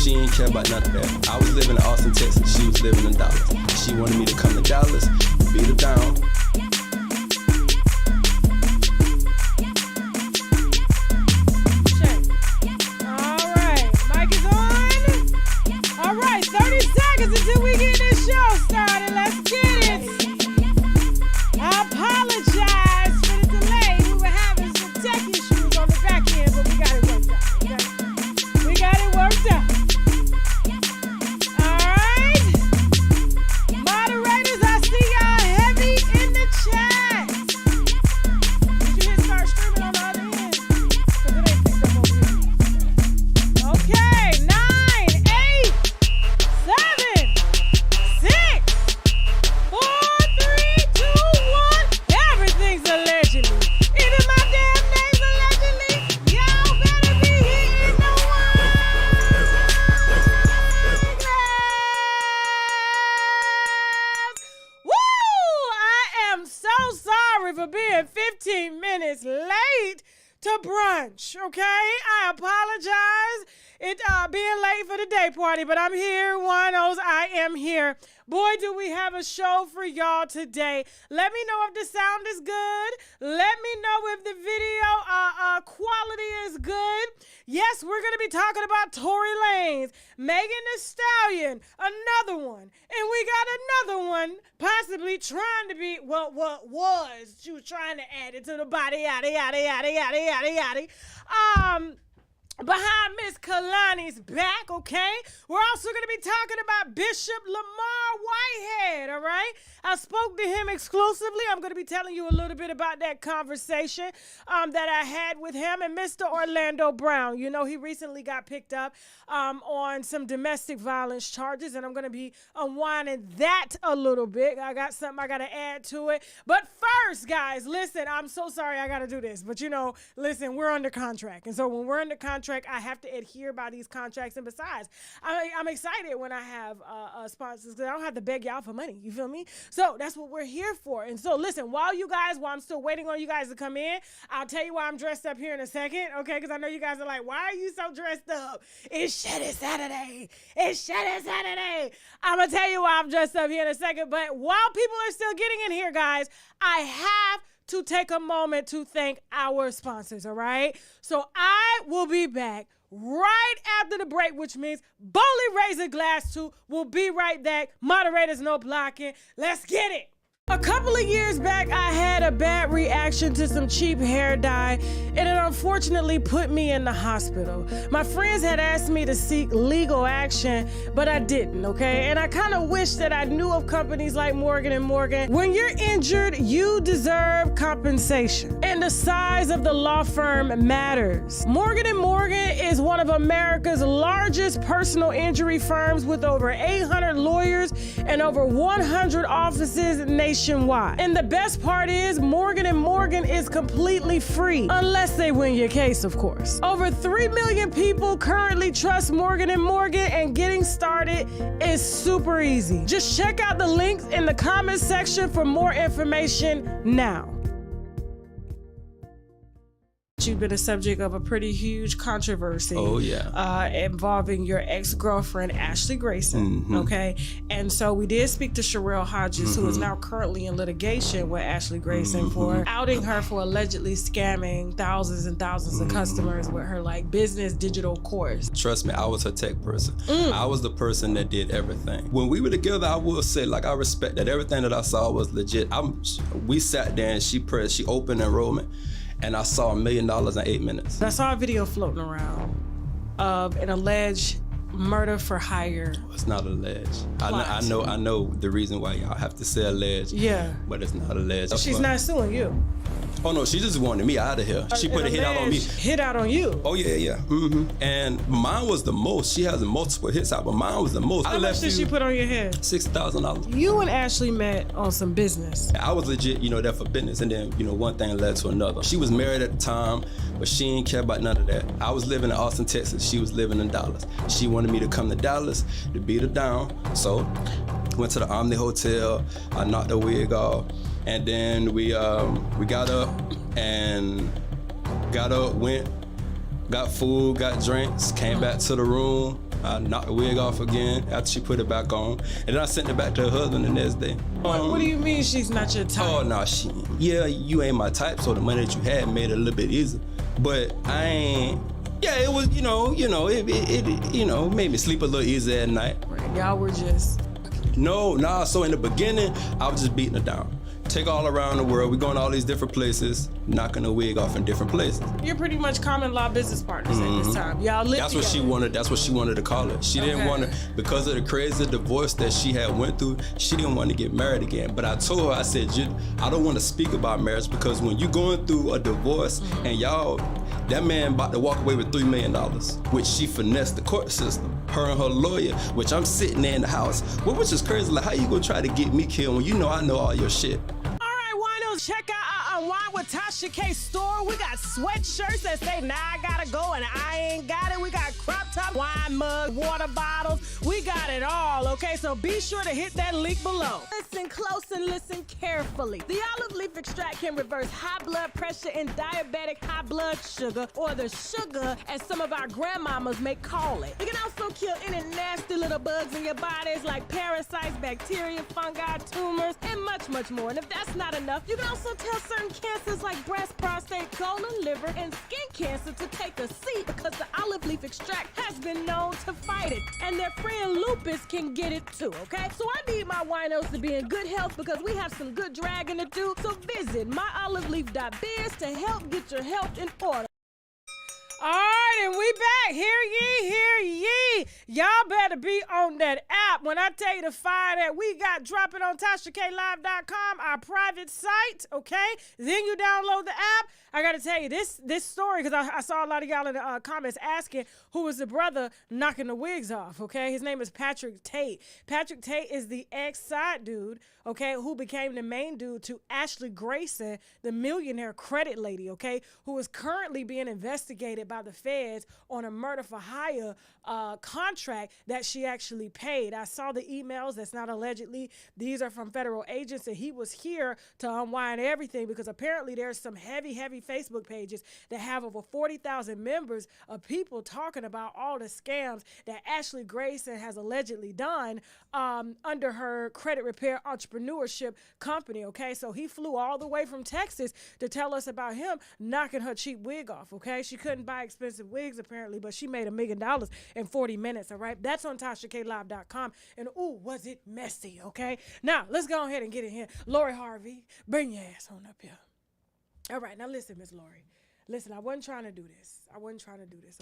she ain't care about none of that. I was living in Austin, Texas. She was living in Dallas. She wanted me to come to Dallas, beat her down. Check. All right, mic is on. All right, 30 seconds until we get this show started. Let's get it. I apologize for the delay. We were having some tech issues on the back end, but we got it worked out. Okay? We got it worked out. All right. Moderators, I see y'all heavy in the chat. Did you hit start streaming on the other end? Because it ain't picked up over here. Okay, 9, 8, 7, 6, 4, 3, 2, 1. Everything's allegedly. Even my damn name's allegedly. Y'all better be hitting the wine glass. Woo! I am so sorry for being 15 minutes late to brunch, okay? I apologize. It being late for the day party, but I'm here. Winos, I am here. Boy, do we have a show for y'all today. Let me know if the sound is good. Let me know if the video quality is good. Yes, we're going to be talking about Tory Lanez, Megan Thee Stallion, another one. And we got another one possibly trying to be, well, what was, she was trying to add it to the body, yada, yada, yada, yada, yada, yada. Behind Miss Kehlani's back, okay? We're also going to be talking about Bishop Lamar Whitehead, all right? I spoke to him exclusively. I'm going to be telling you a little bit about that conversation that I had with him and Mr. Orlando Brown. You know, he recently got picked up on some domestic violence charges, and I'm going to be unwinding that a little bit. I got something I got to add to it. But first, guys, listen, I'm so sorry I got to do this. But, you know, listen, we're under contract. And so when we're under contract, I have to adhere by these contracts. And besides, I'm excited when I have sponsors because I don't have to beg y'all for money. You feel me? So that's what we're here for. And so listen, while I'm still waiting on you guys to come in, I'll tell you why I'm dressed up here in a second, okay? Because I know you guys are like, why are you so dressed up? It's Shitty Saturday. It's Shitty Saturday. I'm going to tell you why I'm dressed up here in a second. But while people are still getting in here, guys, I have to take a moment to thank our sponsors, all right? So I will be back right after the break, which means Boldly Razor Glass 2 will be right back. Moderators, no blocking. Let's get it. A couple of years back, I had a bad reaction to some cheap hair dye, and it unfortunately put me in the hospital. My friends had asked me to seek legal action, but I didn't, okay? And I kind of wish that I knew of companies like Morgan & Morgan. When you're injured, you deserve compensation, and the size of the law firm matters. Morgan & Morgan is one of America's largest personal injury firms with over 800 lawyers and over 100 offices nationwide. And the best part is Morgan & Morgan is completely free, unless they win your case, of course. Over 3 million people currently trust Morgan & Morgan, and getting started is super easy. Just check out the links in the comments section for more information now. You've been a subject of a pretty huge controversy. Oh, yeah. Involving your ex-girlfriend, Ashley Grayson, okay? And so we did speak to Sherelle Hodges, who is now currently in litigation with Ashley Grayson for outing her for allegedly scamming thousands and thousands of customers with her, like, business digital course. Trust me, I was her tech person. I was the person that did everything. When we were together, I will say, like, I respect that everything that I saw was legit. We sat there and she opened enrollment, and I saw $1 million in 8 minutes. I saw a video floating around of an alleged murder for hire. It's not alleged. I know the reason why y'all have to say alleged. Yeah. But it's not alleged. She's not suing you. Oh no, she just wanted me out of here. She put a hit out on me. Hit out on you? Oh yeah. And mine was the most. She has multiple hits out, but mine was the most. How much did she put on your head? $6,000. You and Ashley met on some business. I was legit, there for business, and then, one thing led to another. She was married at the time, but she didn't care about none of that. I was living in Austin, Texas. She was living in Dallas. She wanted me to come to Dallas to beat her down. So, went to the Omni Hotel. I knocked her wig off, and then we got up, went got food, got drinks, came back to the room. I knocked the wig off again after she put it back on. And then I sent it back to her husband the next day. What do you mean she's not your type? Oh, no, you ain't my type, so the money that you had made it a little bit easier. But I ain't, yeah, it was, it made me sleep a little easier at night. Right, y'all were just... No, so in the beginning, I was just beating her down. Take all around the world. We going to all these different places, knocking the wig off in different places. You're pretty much common law business partners at this time. Y'all live That's together. That's what she wanted to call it. She didn't want to, because of the crazy divorce that she had went through, she didn't want to get married again. But I told her, I said, I don't want to speak about marriage, because when you're going through a divorce and that man about to walk away with $3 million, which she finessed the court system, her and her lawyer, which I'm sitting there in the house, which is crazy. Like, how you gonna try to get me killed when you know I know all your shit? Check out our Unwind with Tasha K store. We got sweatshirts that say, nah, I gotta go and I ain't got it. We got crop top, wine mug, water bottles. We got it all, okay? So be sure to hit that link below. Listen close and listen carefully. The olive leaf extract can reverse high blood pressure and diabetic high blood sugar, or the sugar as some of our grandmamas may call it. It can also kill any nasty little bugs in your bodies like parasites, bacteria, fungi, tumors, and much, much more. And if that's not enough, you can also tell certain cancers like breast, prostate, colon, liver, and skin cancer to take a seat, because the olive leaf extract has been known to fight it. And their friend lupus can get it too, okay? So I need my winos to be in good health, because we have some good dragging to do. So visit myoliveleaf.biz to help get your health in order. All right, and we back. Hear ye. Y'all better be on that app. When I tell you to find that we got, drop it on TashaKLive.com, our private site, okay? Then you download the app. I got to tell you, this story, because I saw a lot of y'all in the comments asking who was the brother knocking the wigs off, okay? His name is Patrick Tate. Patrick Tate is the ex-side dude, okay, who became the main dude to Ashley Grayson, the millionaire credit lady, okay, who is currently being investigated by the feds on a murder for hire contract that she actually paid. I saw the emails. That's not allegedly. These are from federal agents, and he was here to unwind everything, because apparently there's some heavy Facebook pages that have over 40,000 members of people talking about all the scams that Ashley Grayson has allegedly done under her credit repair entrepreneurship company, okay? So he flew all the way from Texas to tell us about him knocking her cheap wig off, okay? She couldn't buy expensive wigs apparently, but she made $1 million in 40 minutes, all right? That's on TashaKLive.com. And ooh, was it messy, okay? Now, let's go ahead and get in here. Lori Harvey, bring your ass on up here. All right, now listen, Miss Lori. Listen, I wasn't trying to do this.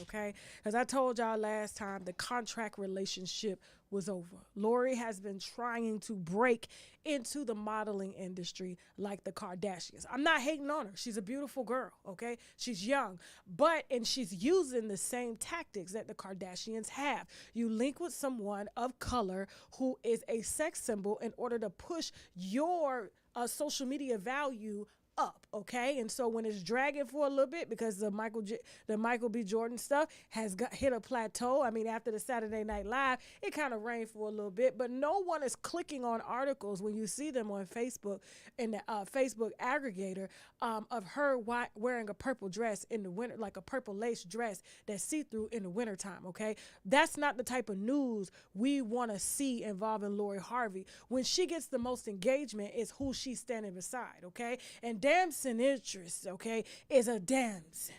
Okay? Because I told y'all last time the contract relationship was over. Lori has been trying to break into the modeling industry like the Kardashians. I'm not hating on her. She's a beautiful girl, okay? She's young, and she's using the same tactics that the Kardashians have. You link with someone of color who is a sex symbol in order to push your social media value up, okay? And so when it's dragging for a little bit, because the Michael B. Jordan stuff has hit a plateau. I mean, after the Saturday Night Live, it kind of rained for a little bit, but no one is clicking on articles when you see them on Facebook, in the Facebook aggregator, of her wearing a purple dress in the winter, like a purple lace dress that's see-through in the wintertime, okay? That's not the type of news we want to see involving Lori Harvey. When she gets the most engagement is who she's standing beside, okay? And Damson interest, okay, is a Damson,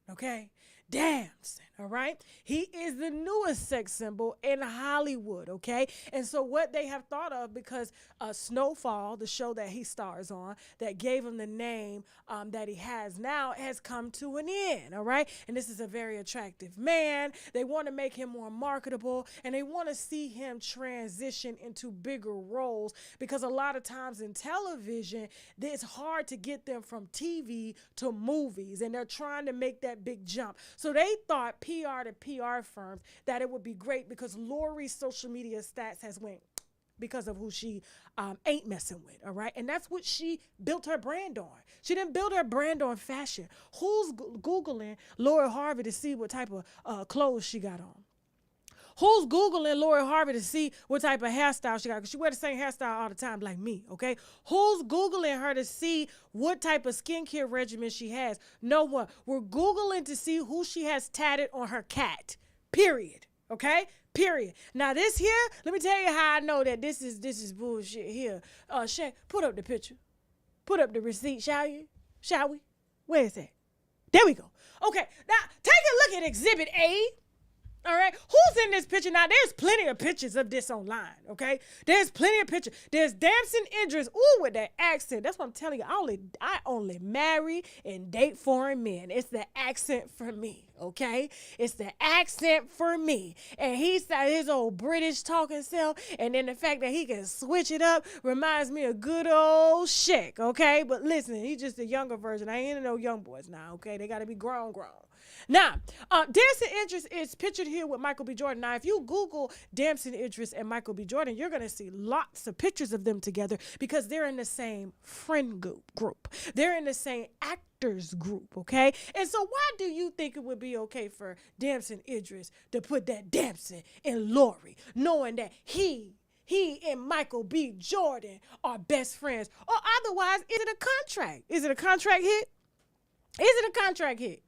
okay? Damson, all right? He is the newest sex symbol in Hollywood, okay? And so what they have thought of, because Snowfall, the show that he stars on, that gave him the name that he has now, has come to an end, all right? And this is a very attractive man. They want to make him more marketable, and they want to see him transition into bigger roles, because a lot of times in television, it's hard to get them from TV to movies, and they're trying to make that big jump. So they thought, PR to PR firms, that it would be great, because Lori's social media stats has went because of who she ain't messing with, all right? And that's what she built her brand on. She didn't build her brand on fashion. Who's Googling Lori Harvey to see what type of clothes she got on? Who's Googling Lori Harvey to see what type of hairstyle she got? Because she wear the same hairstyle all the time like me, okay? Who's Googling her to see what type of skincare regimen she has? No one. We're Googling to see who she has tatted on her cat, period, okay? Period. Now this here, let me tell you how I know that this is bullshit here. Shay, put up the picture. Put up the receipt, shall you? Shall we? Where is that? There we go. Okay, now take a look at Exhibit A. All right, who's in this picture? Now, there's plenty of pictures of this online, okay? There's plenty of pictures. There's Damson Idris, ooh, with that accent. That's what I'm telling you. I only marry and date foreign men. It's the accent for me, okay? It's the accent for me. And he's his old British talking self, and then the fact that he can switch it up reminds me of good old Shaq, okay? But listen, he's just a younger version. I ain't into no young boys now, okay? They got to be grown. Now, Damson Idris is pictured here with Michael B. Jordan. Now, if you Google Damson Idris and Michael B. Jordan, you're going to see lots of pictures of them together because they're in the same friend group. They're in the same actors group, okay? And so why do you think it would be okay for Damson Idris to put that Damson in Lori, knowing that he and Michael B. Jordan are best friends? Or otherwise, is it a contract? Is it a contract hit? Is it a contract hit?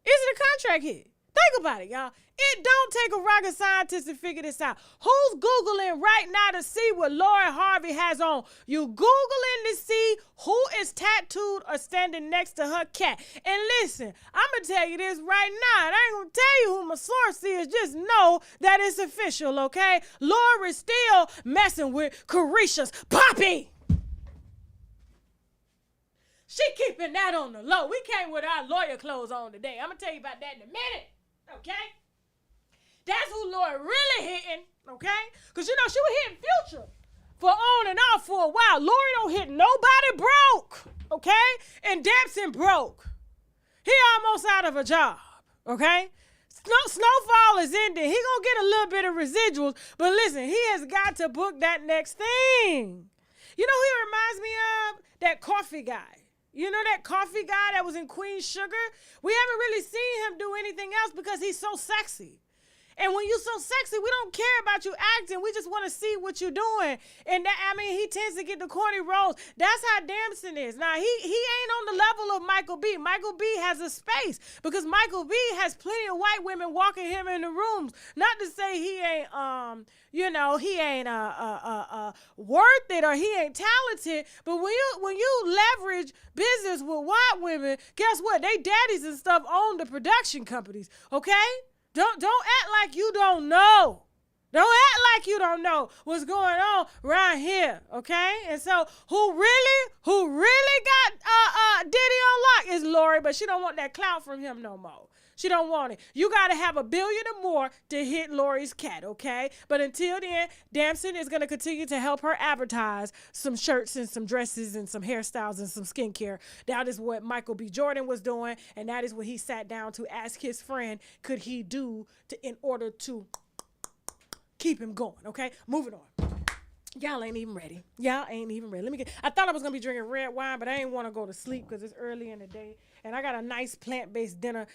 Is it a contract hit? Think about it, y'all. It don't take a rocket scientist to figure this out. Who's Googling right now to see what Lori Harvey has on? You Googling to see who is tattooed or standing next to her cat. And listen, I'm going to tell you this right now. And I ain't going to tell you who my source is. Just know that it's official, okay? Lori's still messing with Carisha's Poppy. She keeping that on the low. We came with our lawyer clothes on today. I'm going to tell you about that in a minute, okay? That's who Lori really hitting, okay? Because, you know, she was hitting Future for on and off for a while. Lori don't hit nobody broke, okay? And Damson broke. He almost out of a job, okay? Snowfall is ending. He going to get a little bit of residuals. But listen, he has got to book that next thing. You know who he reminds me of? That coffee guy. You know that coffee guy that was in Queen Sugar? We haven't really seen him do anything else because he's so sexy. And when you're so sexy, we don't care about you acting. We just want to see what you're doing. And that, I mean, he tends to get the corny roles. That's how Damson is. Now, he ain't on the level of Michael B. Michael B has a space because Michael B has plenty of white women walking him in the rooms. Not to say he ain't, he ain't worth it or he ain't talented. But when you leverage business with white women, guess what? They daddies and stuff own the production companies, okay? Don't act like you don't know. Don't act like you don't know what's going on right here, okay? And so who really got Diddy on lock is Lori, but she don't want that clout from him no more. She don't want it. You got to have $1 billion or more to hit Lori's cat, okay? But until then, Damson is going to continue to help her advertise some shirts and some dresses and some hairstyles and some skincare. That is what Michael B. Jordan was doing, and that is what he sat down to ask his friend could he do in order to keep him going, okay? Moving on. Y'all ain't even ready. I thought I was going to be drinking red wine, but I ain't want to go to sleep because it's early in the day. And I got a nice plant-based dinner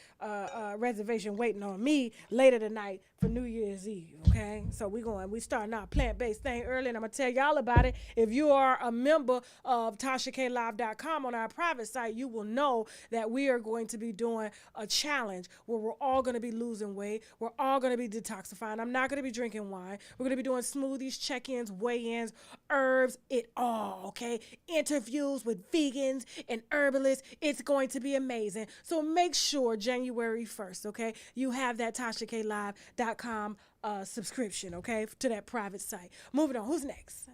reservation waiting on me later tonight for New Year's Eve, okay? So we starting our plant-based thing early, and I'm going to tell y'all about it. If you are a member of TashaKLive.com on our private site, you will know that we are going to be doing a challenge where we're all going to be losing weight. We're all going to be detoxifying. I'm not going to be drinking wine. We're going to be doing smoothies, check-ins, weigh-ins, herbs, it all, okay? Interviews with vegans and herbalists. It's going to be amazing. So make sure January 1st, okay, you have that TashaKLive.com subscription, okay, to that private site. Moving on. Who's next?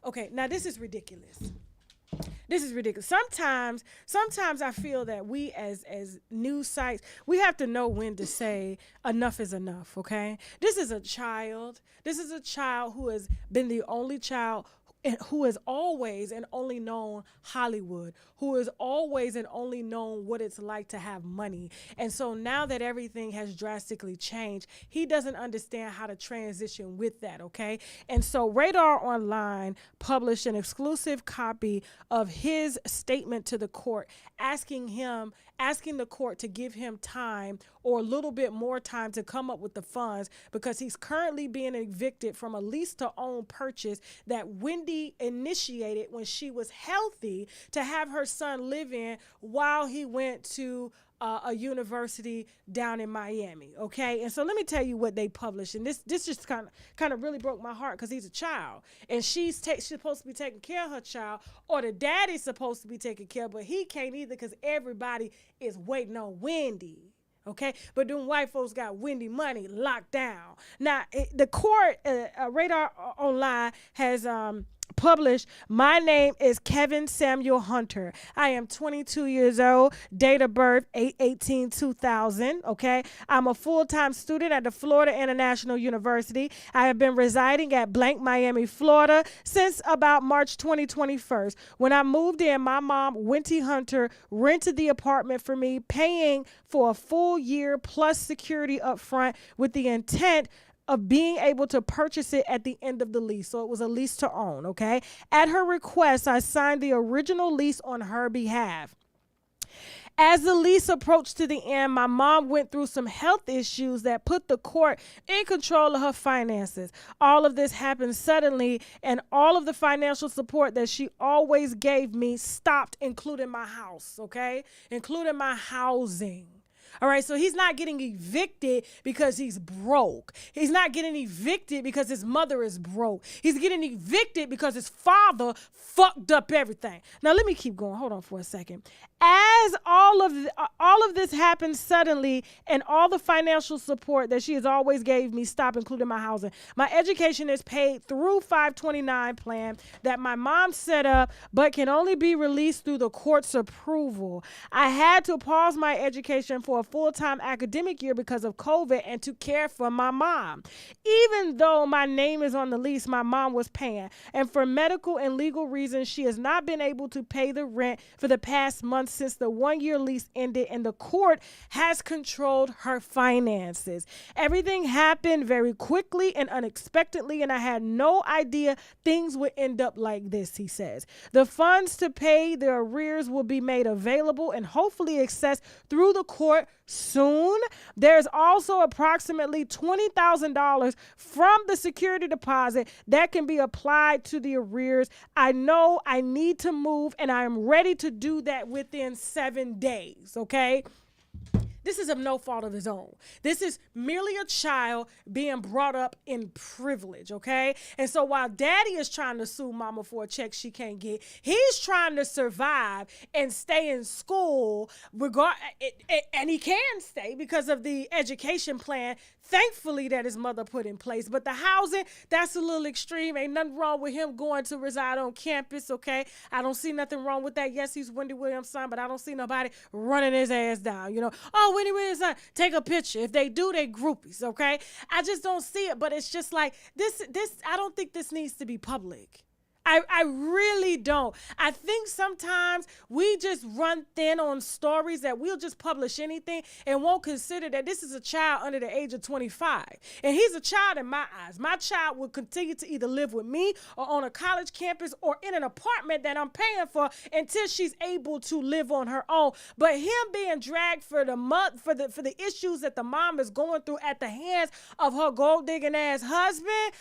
Okay, now this is ridiculous. This is ridiculous. Sometimes I feel that we as news sites, we have to know when to say enough is enough, okay? This is a child. This is a child who has been the only child who has always and only known Hollywood, who has always and only known what it's like to have money. And so now that everything has drastically changed, he doesn't understand how to transition with that, okay? And so Radar Online published an exclusive copy of his statement to the court, asking him asking the court to give him time or a little bit more time to come up with the funds because he's currently being evicted from a lease to own purchase that Wendy initiated when she was healthy to have her son live in while he went to a university down in Miami, okay? And so let me tell you what they published, and this just kind of really broke my heart because he's a child, and she's supposed to be taking care of her child, or the daddy's supposed to be taking care, but he can't either because everybody is waiting on Wendy. Okay, but them white folks got Wendy money locked down. Now, the court, Radar Online has published, my name is Kevin Samuel Hunter. I am 22 years old, date of birth 8/18/2000. Okay, I'm a full-time student at the Florida International University. I have been residing at blank Miami, Florida since about March 2021. When I moved in, my mom, Wendy Hunter, rented the apartment for me, paying for a full year plus security up front with the intent of being able to purchase it at the end of the lease. So it was a lease to own, okay? At her request, I signed the original lease on her behalf. As the lease approached to the end, my mom went through some health issues that put the court in control of her finances. All of this happened suddenly, and all of the financial support that she always gave me stopped, including my house, okay? Including my housing. All right, so he's not getting evicted because he's broke. He's not getting evicted because his mother is broke. He's getting evicted because his father fucked up everything. Now, let me keep going. Hold on for a second. As all of this happened suddenly and all the financial support that she has always gave me stopped, including my housing, my education is paid through 529 plan that my mom set up but can only be released through the court's approval. I had to pause my education for a full-time academic year because of COVID and to care for my mom. Even though my name is on the lease, my mom was paying. And for medical and legal reasons, she has not been able to pay the rent for the past month since the one-year lease ended, and the court has controlled her finances. Everything happened very quickly and unexpectedly, and I had no idea things would end up like this, he says. The funds to pay the arrears will be made available and hopefully accessed through the court soon. There's also approximately $20,000 from the security deposit that can be applied to the arrears. I know I need to move, and I am ready to do that within 7 days, okay? This is of no fault of his own. This is merely a child being brought up in privilege, okay? And so while daddy is trying to sue mama for a check she can't get, he's trying to survive and stay in school, and he can stay because of the education plan, thankfully, that his mother put in place. But the housing, that's a little extreme. Ain't nothing wrong with him going to reside on campus, okay? I don't see nothing wrong with that. Yes, he's Wendy Williams' son, but I don't see nobody running his ass down, you know? Oh, Wendy Williams' son, take a picture. If they do, they groupies, okay? I just don't see it, but it's just like, this. I don't think this needs to be public. I really don't. I think sometimes we just run thin on stories that we'll just publish anything and won't consider that this is a child under the age of 25. And he's a child in my eyes. My child will continue to either live with me or on a college campus or in an apartment that I'm paying for until she's able to live on her own. But him being dragged for the issues that the mom is going through at the hands of her gold digging ass husband,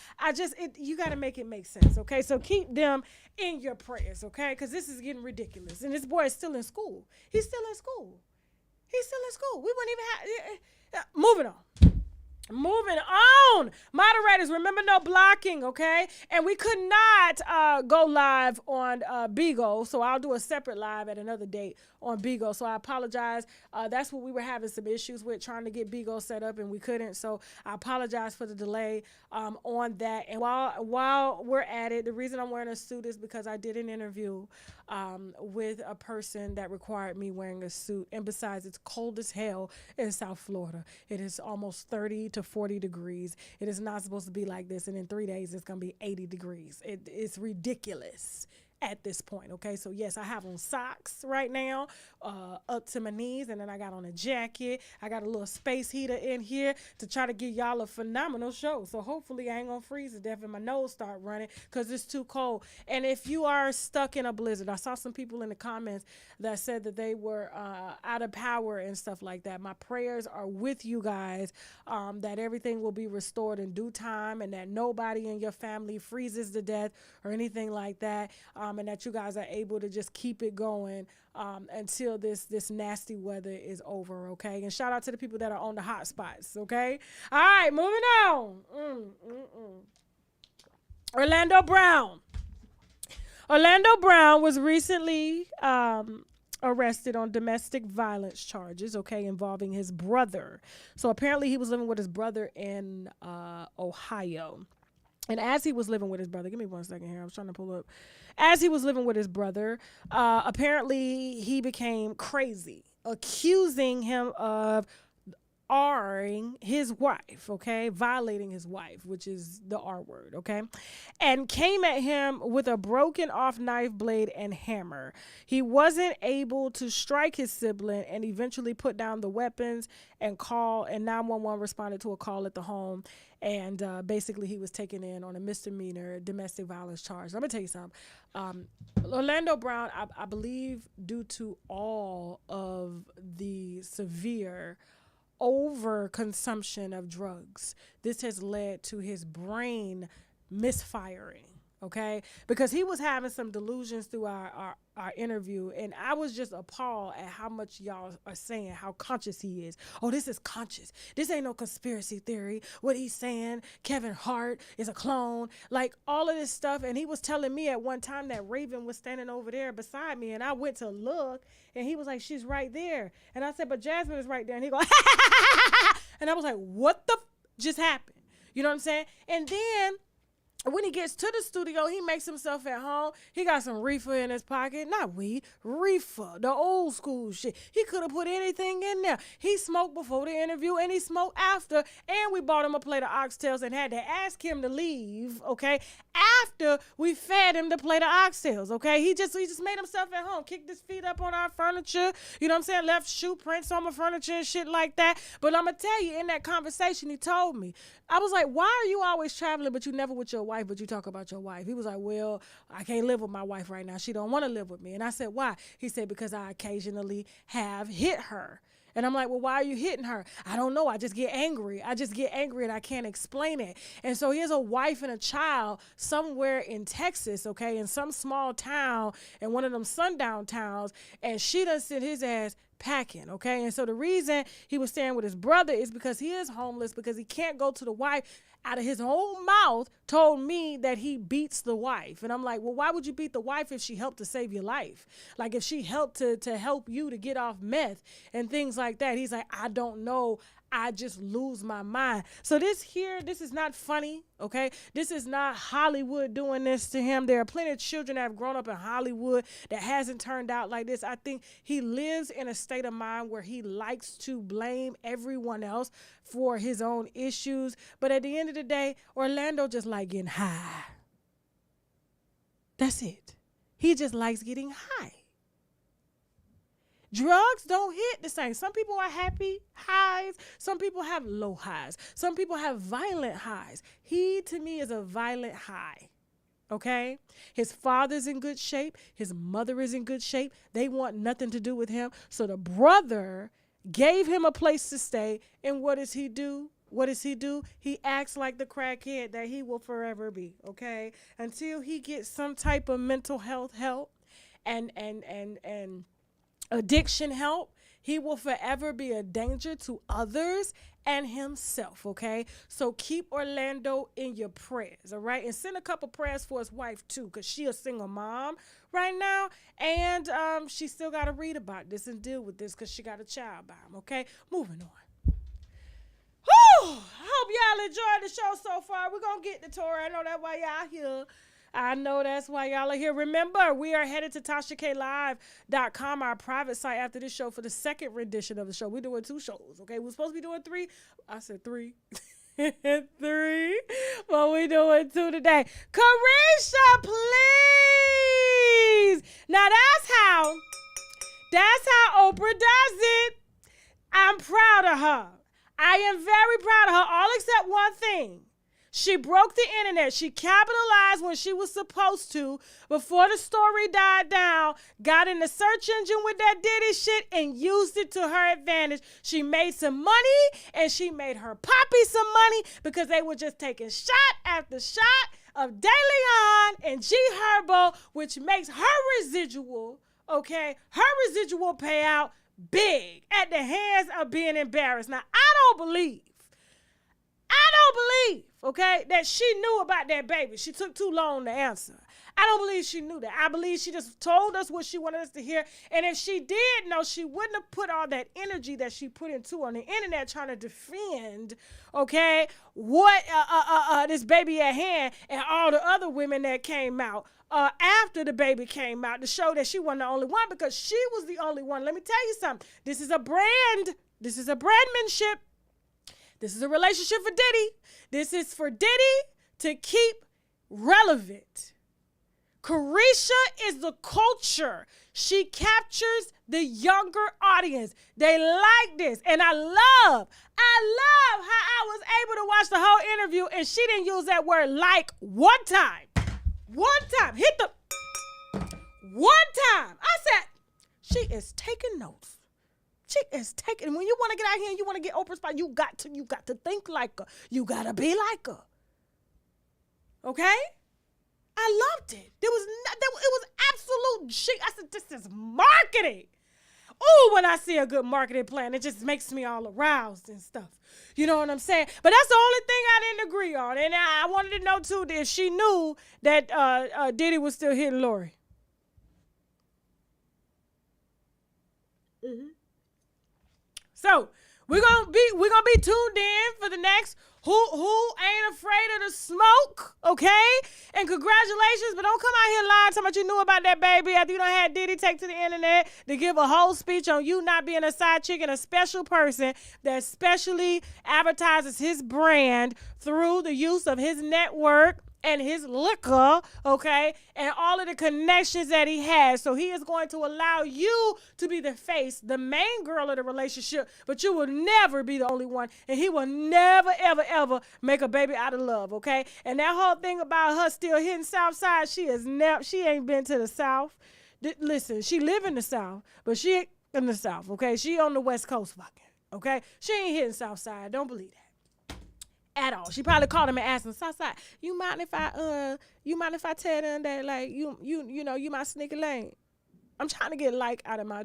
you got to make it make sense. Okay, so keep them in your prayers, okay? Because this is getting ridiculous. And this boy is still in school. He's still in school. We wouldn't even have... Moving on. Moderators, remember no blocking, okay? And we could not go live on Bigo, so I'll do a separate live at another date on Bigo. So I apologize. That's what we were having some issues with, trying to get Bigo set up, and we couldn't. So I apologize for the delay on that. And while we're at it, the reason I'm wearing a suit is because I did an interview with a person that required me wearing a suit. And besides, it's cold as hell in South Florida. It is almost 30 to 40 degrees. It is not supposed to be like this. And in 3 days, it's going to be 80 degrees. It's ridiculous. at this point, okay? So yes, I have on socks right now, up to my knees, and then I got on a jacket. I got a little space heater in here to try to give y'all a phenomenal show. So hopefully I ain't gonna freeze to death and my nose start running because it's too cold. And if you are stuck in a blizzard, I saw some people in the comments that said that they were out of power and stuff like that. My prayers are with you guys, that everything will be restored in due time and that nobody in your family freezes to death or anything like that, and that you guys are able to just keep it going until this nasty weather is over, okay? And shout out to the people that are on the hot spots, okay? All right, moving on. Orlando Brown. Orlando Brown was recently arrested on domestic violence charges, okay, involving his brother. So apparently he was living with his brother in Ohio. And as he was living with his brother, give me 1 second here. I was trying to pull up. As he was living with his brother, apparently he became crazy, accusing him of R-ing his wife, okay, violating his wife, which is the R word, okay, and came at him with a broken off knife blade and hammer. He wasn't able to strike his sibling and eventually put down the weapons and 911 responded to a call at the home. And basically he was taken in on a misdemeanor domestic violence charge. Let me tell you something. Orlando Brown, I believe due to all of the severe overconsumption of drugs, this has led to his brain misfiring, okay? Because he was having some delusions through our interview, and I was just appalled at how much y'all are saying how conscious he is. Oh, this is conscious. This ain't no conspiracy theory. What he's saying, Kevin Hart is a clone, like all of this stuff. And he was telling me at one time that Raven was standing over there beside me, and I went to look, and he was like, she's right there. And I said, but Jasmine is right there. And he goes, and I was like, what the just happened? You know what I'm saying? And then when he gets to the studio, he makes himself at home. He got some reefer in his pocket. Not weed, reefer, the old school shit. He could have put anything in there. He smoked before the interview and he smoked after. And we bought him a plate of oxtails and had to ask him to leave, okay, after we fed him the plate of oxtails, okay? He just made himself at home, kicked his feet up on our furniture, you know what I'm saying, left shoe prints on my furniture and shit like that. But I'm going to tell you, in that conversation, he told me, I was like, why are you always traveling but you never with your wife, but you talk about your wife? He was like, well, I can't live with my wife right now. She don't want to live with me. And I said, why? He said, because I occasionally have hit her. And I'm like, well, why are you hitting her? I don't know. I just get angry. And I can't explain it. And so he has a wife and a child somewhere in Texas, okay, in some small town, in one of them sundown towns, and she done sent his ass packing, okay? And so the reason he was staying with his brother is because he is homeless, because he can't go to the wife. Out of his own mouth told me that he beats the wife. And I'm like, well, why would you beat the wife if she helped to save your life? Like if she helped to help you to get off meth and things like that. He's like, I don't know. I just lose my mind. So this is not funny, okay? This is not Hollywood doing this to him. There are plenty of children that have grown up in Hollywood that hasn't turned out like this. I think he lives in a state of mind where he likes to blame everyone else for his own issues. But at the end of the day, Orlando just like getting high. That's it. He just likes getting high. Drugs don't hit the same. Some people are happy highs. Some people have low highs. Some people have violent highs. He, to me, is a violent high. Okay? His father's in good shape. His mother is in good shape. They want nothing to do with him. So the brother gave him a place to stay. And what does he do? What does he do? He acts like the crackhead that he will forever be. Okay? Until he gets some type of mental health help and addiction help, he will forever be a danger to others and himself, okay? So keep Orlando in your prayers, all right? And send a couple prayers for his wife, too, because she a single mom right now, and she still got to read about this and deal with this because she got a child by him, okay? Moving on. Whew! I hope y'all enjoyed the show so far. We're going to get to Tory. I know that's why y'all here. I know that's why y'all are here. Remember, we are headed to TashaKLive.com, our private site, after this show for the second rendition of the show. We're doing 2 shows, okay? We're supposed to be doing 3. I said 3. 3. But we're doing 2 today. Carisha, please. Now that's how Oprah does it. I'm proud of her. I am very proud of her, all except one thing. She broke the internet. She capitalized when she was supposed to before the story died down, got in the search engine with that Diddy shit and used it to her advantage. She made some money and she made her poppy some money because they were just taking shot after shot of DeLeon and G Herbo, which makes her residual, okay, her residual payout big at the hands of being embarrassed. Now, I don't believe, okay, that she knew about that baby. She took too long to answer. I don't believe she knew that. I believe she just told us what she wanted us to hear. And if she did know, she wouldn't have put all that energy that she put into on the internet trying to defend, okay, what this baby at hand and all the other women that came out after the baby came out to show that she wasn't the only one, because she was the only one. Let me tell you something. This is a brand. This is a brandmanship. This is a relationship for Diddy. This is for Diddy to keep relevant. Carisha is the culture. She captures the younger audience. They like this. And I love how I was able to watch the whole interview and she didn't use that word like one time. One time. Hit the one time. I said, she is taking notes. She is taking, when you want to get out here and you want to get Oprah's spot, you got to think like her. You got to be like her. Okay? I loved it. It was absolute shit. I said, this is marketing. Oh, when I see a good marketing plan, it just makes me all aroused and stuff. You know what I'm saying? But that's the only thing I didn't agree on. And I wanted to know, too, if she knew that Diddy was still hitting Lori. Mm-hmm. So we're gonna be tuned in for the next Who Ain't Afraid of the Smoke, okay? And congratulations, but don't come out here lying talking about you knew about that baby after you done had Diddy take to the internet to give a whole speech on you not being a side chick and a special person that specially advertises his brand through the use of his network and his liquor, okay, and all of the connections that he has. So he is going to allow you to be the face, the main girl of the relationship, but you will never be the only one, and he will never, ever, ever make a baby out of love, okay? And that whole thing about her still hitting Southside, she ain't been to the South. Listen, she live in the South, but she ain't in the South, okay? She on the West Coast fucking, okay? She ain't hitting Southside. Don't believe that. At all. She probably called him and asked him, Southside, you mind if I tell them that like you know you my sneaker lane? I'm trying to get like out of my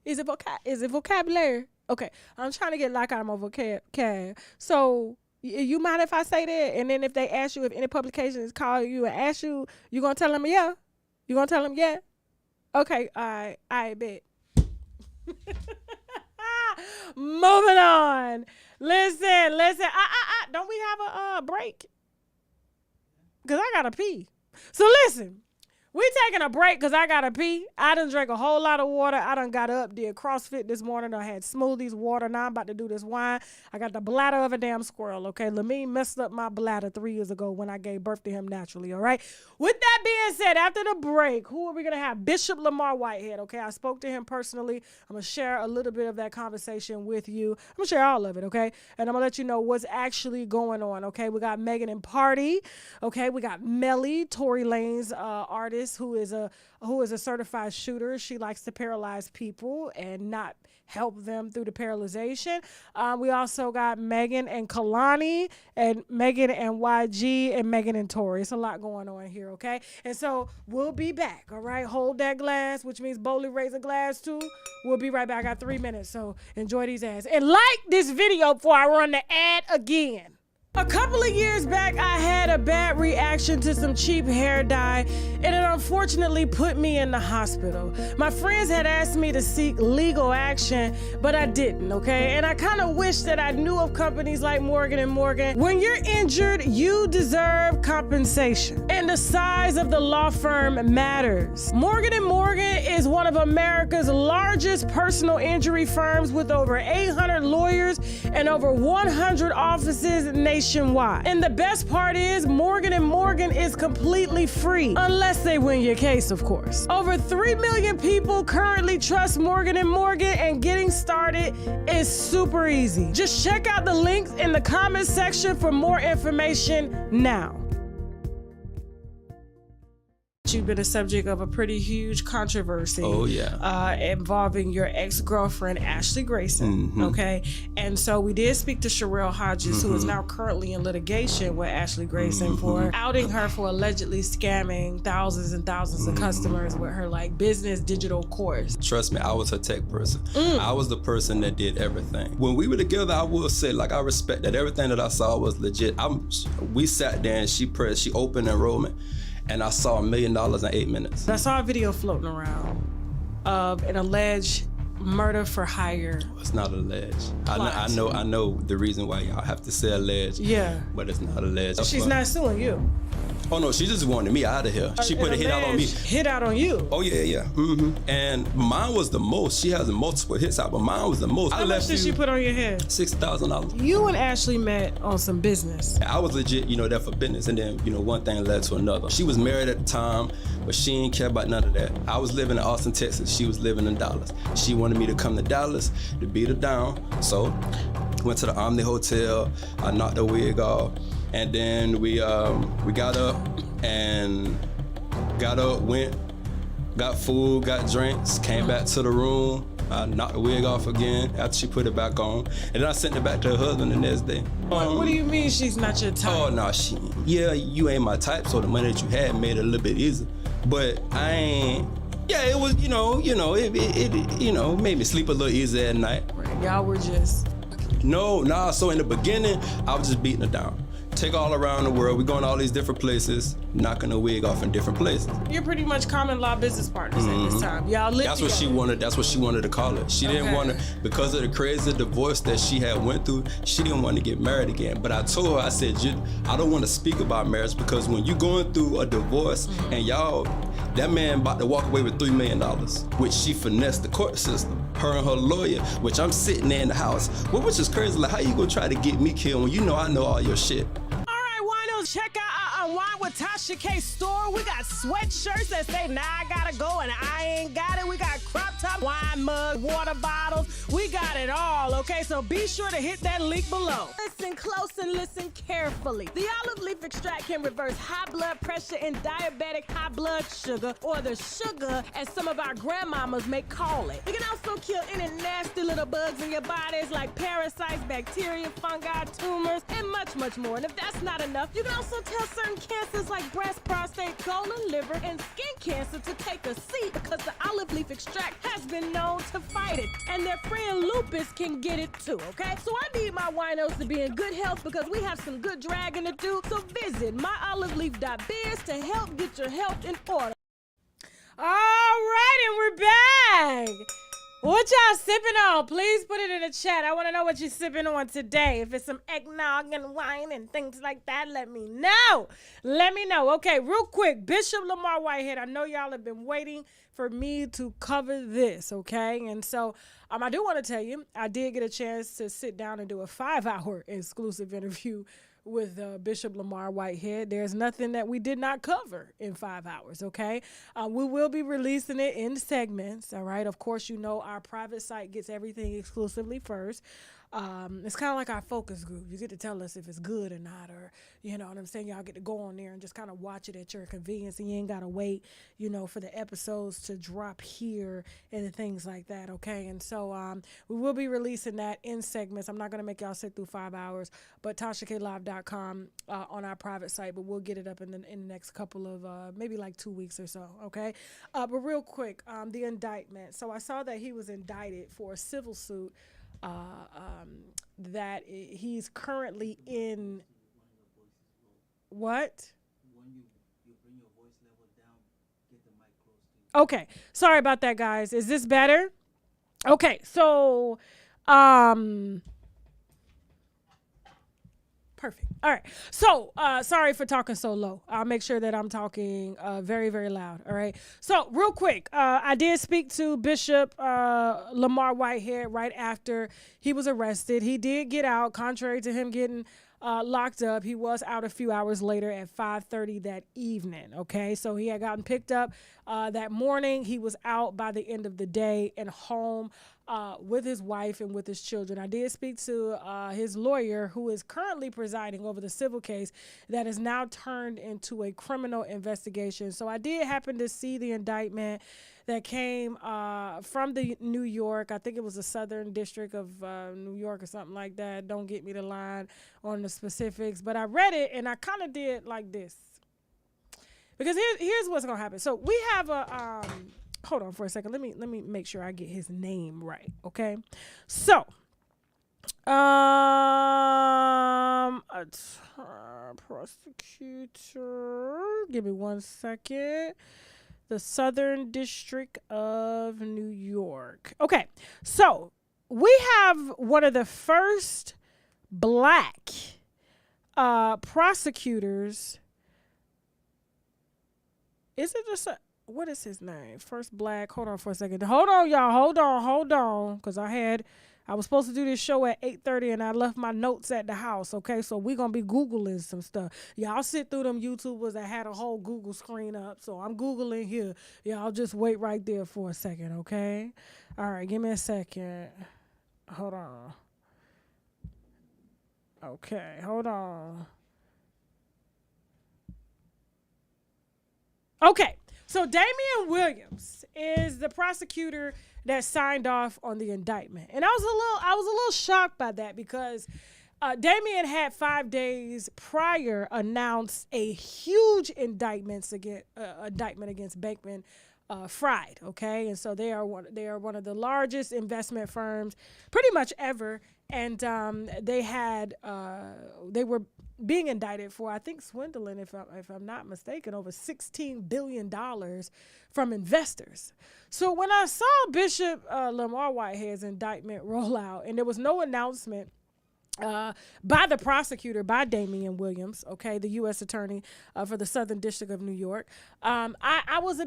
Is it vocabulary? Okay, I'm trying to get like out of my vocab. So you mind if I say that? And then if they ask you, if any publications call you and ask you, you gonna tell them yeah? You gonna tell them yeah? Okay, I bet. Moving on. Listen. Don't we have a break? Because I got to pee. So listen, we taking a break because I got to pee. I done drank a whole lot of water. I done got up, did CrossFit this morning. I had smoothies, water. Now I'm about to do this wine. I got the bladder of a damn squirrel, okay? Lamine messed up my bladder 3 years ago when I gave birth to him naturally, all right? With that being said, after the break, who are we going to have? Bishop Lamar Whitehead, okay? I spoke to him personally. I'm going to share a little bit of that conversation with you. I'm going to share all of it, okay? And I'm going to let you know what's actually going on, okay? We got Megan and Party, okay? We got Melly, Tory Lanez artist, who is a certified shooter. She likes to paralyze people and not help them through the paralyzation. We also got Megan and Kehlani, and Megan and YG, and Megan and Tory. It's a lot going on here, okay? And so we'll be back, all right? Hold that glass, which means boldly raise a glass too. We'll be right back. I got 3 minutes, so enjoy these ads. And like this video before I run the ad again. A couple of years back, I had a bad reaction to some cheap hair dye, and it unfortunately put me in the hospital. My friends had asked me to seek legal action, but I didn't, okay? And I kind of wish that I knew of companies like Morgan & Morgan. When you're injured, you deserve compensation, and the size of the law firm matters. Morgan & Morgan is one of America's largest personal injury firms with over 800 lawyers and over 100 offices nationwide. nationwide. And the best part is Morgan & Morgan is completely free, unless they win your case, of course. Over 3 million people currently trust Morgan & Morgan, and getting started is super easy. Just check out the links in the comments section for more information now. You've been a subject of a pretty huge controversy. Oh, yeah. Involving your ex-girlfriend, Ashley Grayson, okay? And so we did speak to Sherelle Hodges, who is now currently in litigation with Ashley Grayson for outing her for allegedly scamming thousands and thousands of customers with her, like, business digital course. Trust me, I was her tech person. I was the person that did everything. When we were together, I will say, like, I respect that everything that I saw was legit. We sat there and she opened enrollment, and I saw $1 million in 8 minutes. I saw a video floating around of an alleged murder for hire. It's not alleged. I know the reason why y'all have to say alleged. Yeah. But it's not alleged. She's not suing you. Oh no, she just wanted me out of here. She put a hit out on me. Hit out on you? Oh yeah. And mine was the most. She has multiple hits out, but mine was the most. How much did she put on your head? $60,000. You and Ashley met on some business. I was legit, there for business, and then, one thing led to another. She was married at the time, but she didn't care about none of that. I was living in Austin, Texas. She was living in Dallas. She wanted me to come to Dallas to beat her down. So, went to the Omni Hotel. I knocked her wig off, and then we got up and went, got food, got drinks, came back to the room. I knocked the wig off again after she put it back on. And then I sent it back to her husband the next day. What do you mean she's not your type? Oh, no, you ain't my type, so the money that you had made it a little bit easier. But I ain't, it was, it made me sleep a little easier at night. Right, y'all were just... So in the beginning, I was just beating her down. Take all around the world. We going to all these different places, knocking a wig off in different places. You're pretty much common law business partners at this time. Y'all live That's what she wanted. That's what she wanted to call it. She didn't want to, because of the crazy divorce that she had went through, she didn't want to get married again. But I told her, I said, I don't want to speak about marriage, because when you're going through a divorce and that man about to walk away with $3 million, which she finessed the court system, her and her lawyer, which I'm sitting there in the house, which is crazy. Like, how you gonna try to get me killed when I know all your shit? Check out our Unwine with Tasha K store. We got sweatshirts that say, now I gotta go and I ain't got it. We got crop top, wine mug, water bottles. We got it all, okay? So be sure to hit that link below. Listen close and listen carefully. The olive leaf extract can reverse high blood pressure and diabetic high blood sugar, or the sugar as some of our grandmamas may call it. It can also kill any nasty little bugs in your bodies like parasites, bacteria, fungi, tumors, and much, much more. And if that's not enough, you can also tell certain cancers like breast, prostate, colon, liver, and skin cancer to take a seat, because the olive leaf extract has been known to fight it. And their friend lupus can get it too, okay? So I need my winos to be in good health, because we have some good dragging to do. So visit myoliveleaf.biz to help get your health in order. All right, and we're back. What y'all sipping on? Please put it in the chat. I want to know what you're sipping on today. If it's some eggnog and wine and things like that, let me know. Let me know. Okay, real quick. Bishop Lamar Whitehead. I know y'all have been waiting for me to cover this, okay? And so I do want to tell you, I did get a chance to sit down and do a 5-hour exclusive interview with Bishop Lamar Whitehead. There's nothing that we did not cover in 5 hours, okay? We will be releasing it in segments, all right? Of course, our private site gets everything exclusively first. It's kind of like our focus group. You get to tell us if it's good or not, or, you know what I'm saying? Y'all get to go on there and just kind of watch it at your convenience, and you ain't got to wait, for the episodes to drop here and things like that, okay? And so we will be releasing that in segments. I'm not going to make y'all sit through 5 hours, but TashaKLive.com on our private site, but we'll get it up in the next couple of, maybe like 2 weeks or so, okay? But real quick, the indictment. So I saw that he was indicted for a civil suit that he's currently in. What? When you bring your voice level down, get the mic close to you. Okay, sorry about that, guys. Is this better? Okay, so perfect. All right. So, sorry for talking so low. I'll make sure that I'm talking very, very loud. All right. So, real quick, I did speak to Bishop Lamar Whitehead right after he was arrested. He did get out, contrary to him getting locked up. He was out a few hours later at 5:30 that evening. Okay, so he had gotten picked up that morning. He was out by the end of the day and home with his wife and with his children. I did speak to his lawyer, who is currently presiding over the civil case that is now turned into a criminal investigation. So I did happen to see the indictment that came from the New York. I think it was the Southern District of New York or something like that. Don't get me the line on the specifics, but I read it and I kind of did like this. Because here's what's gonna happen. So we have a hold on for a second. Let me make sure I get his name right. Okay. So a prosecutor. Give me 1 second. The Southern District of New York. Okay. So we have one of the first black prosecutors. Is it just what is his name? First black. Hold on for a second. Hold on, y'all. Hold on. Because I was supposed to do this show at 8:30 and I left my notes at the house. Okay, so we're going to be Googling some stuff. Y'all sit through them YouTubers that had a whole Google screen up. So I'm Googling here. Y'all just wait right there for a second, okay? All right, give me a second. Hold on. Okay, hold on. Okay, so Damian Williams is the prosecutor that signed off on the indictment, and I was a little shocked by that because Damian had 5 days prior announced a huge indictment against Bankman Fried. Okay, and so they are one of the largest investment firms pretty much ever, and they were being indicted for, I think, swindling, if I'm not mistaken, over $16 billion from investors. So when I saw Bishop Lamar Whitehead's indictment roll out, and there was no announcement by the prosecutor, by Damian Williams, okay, the U.S. attorney for the Southern District of New York, I was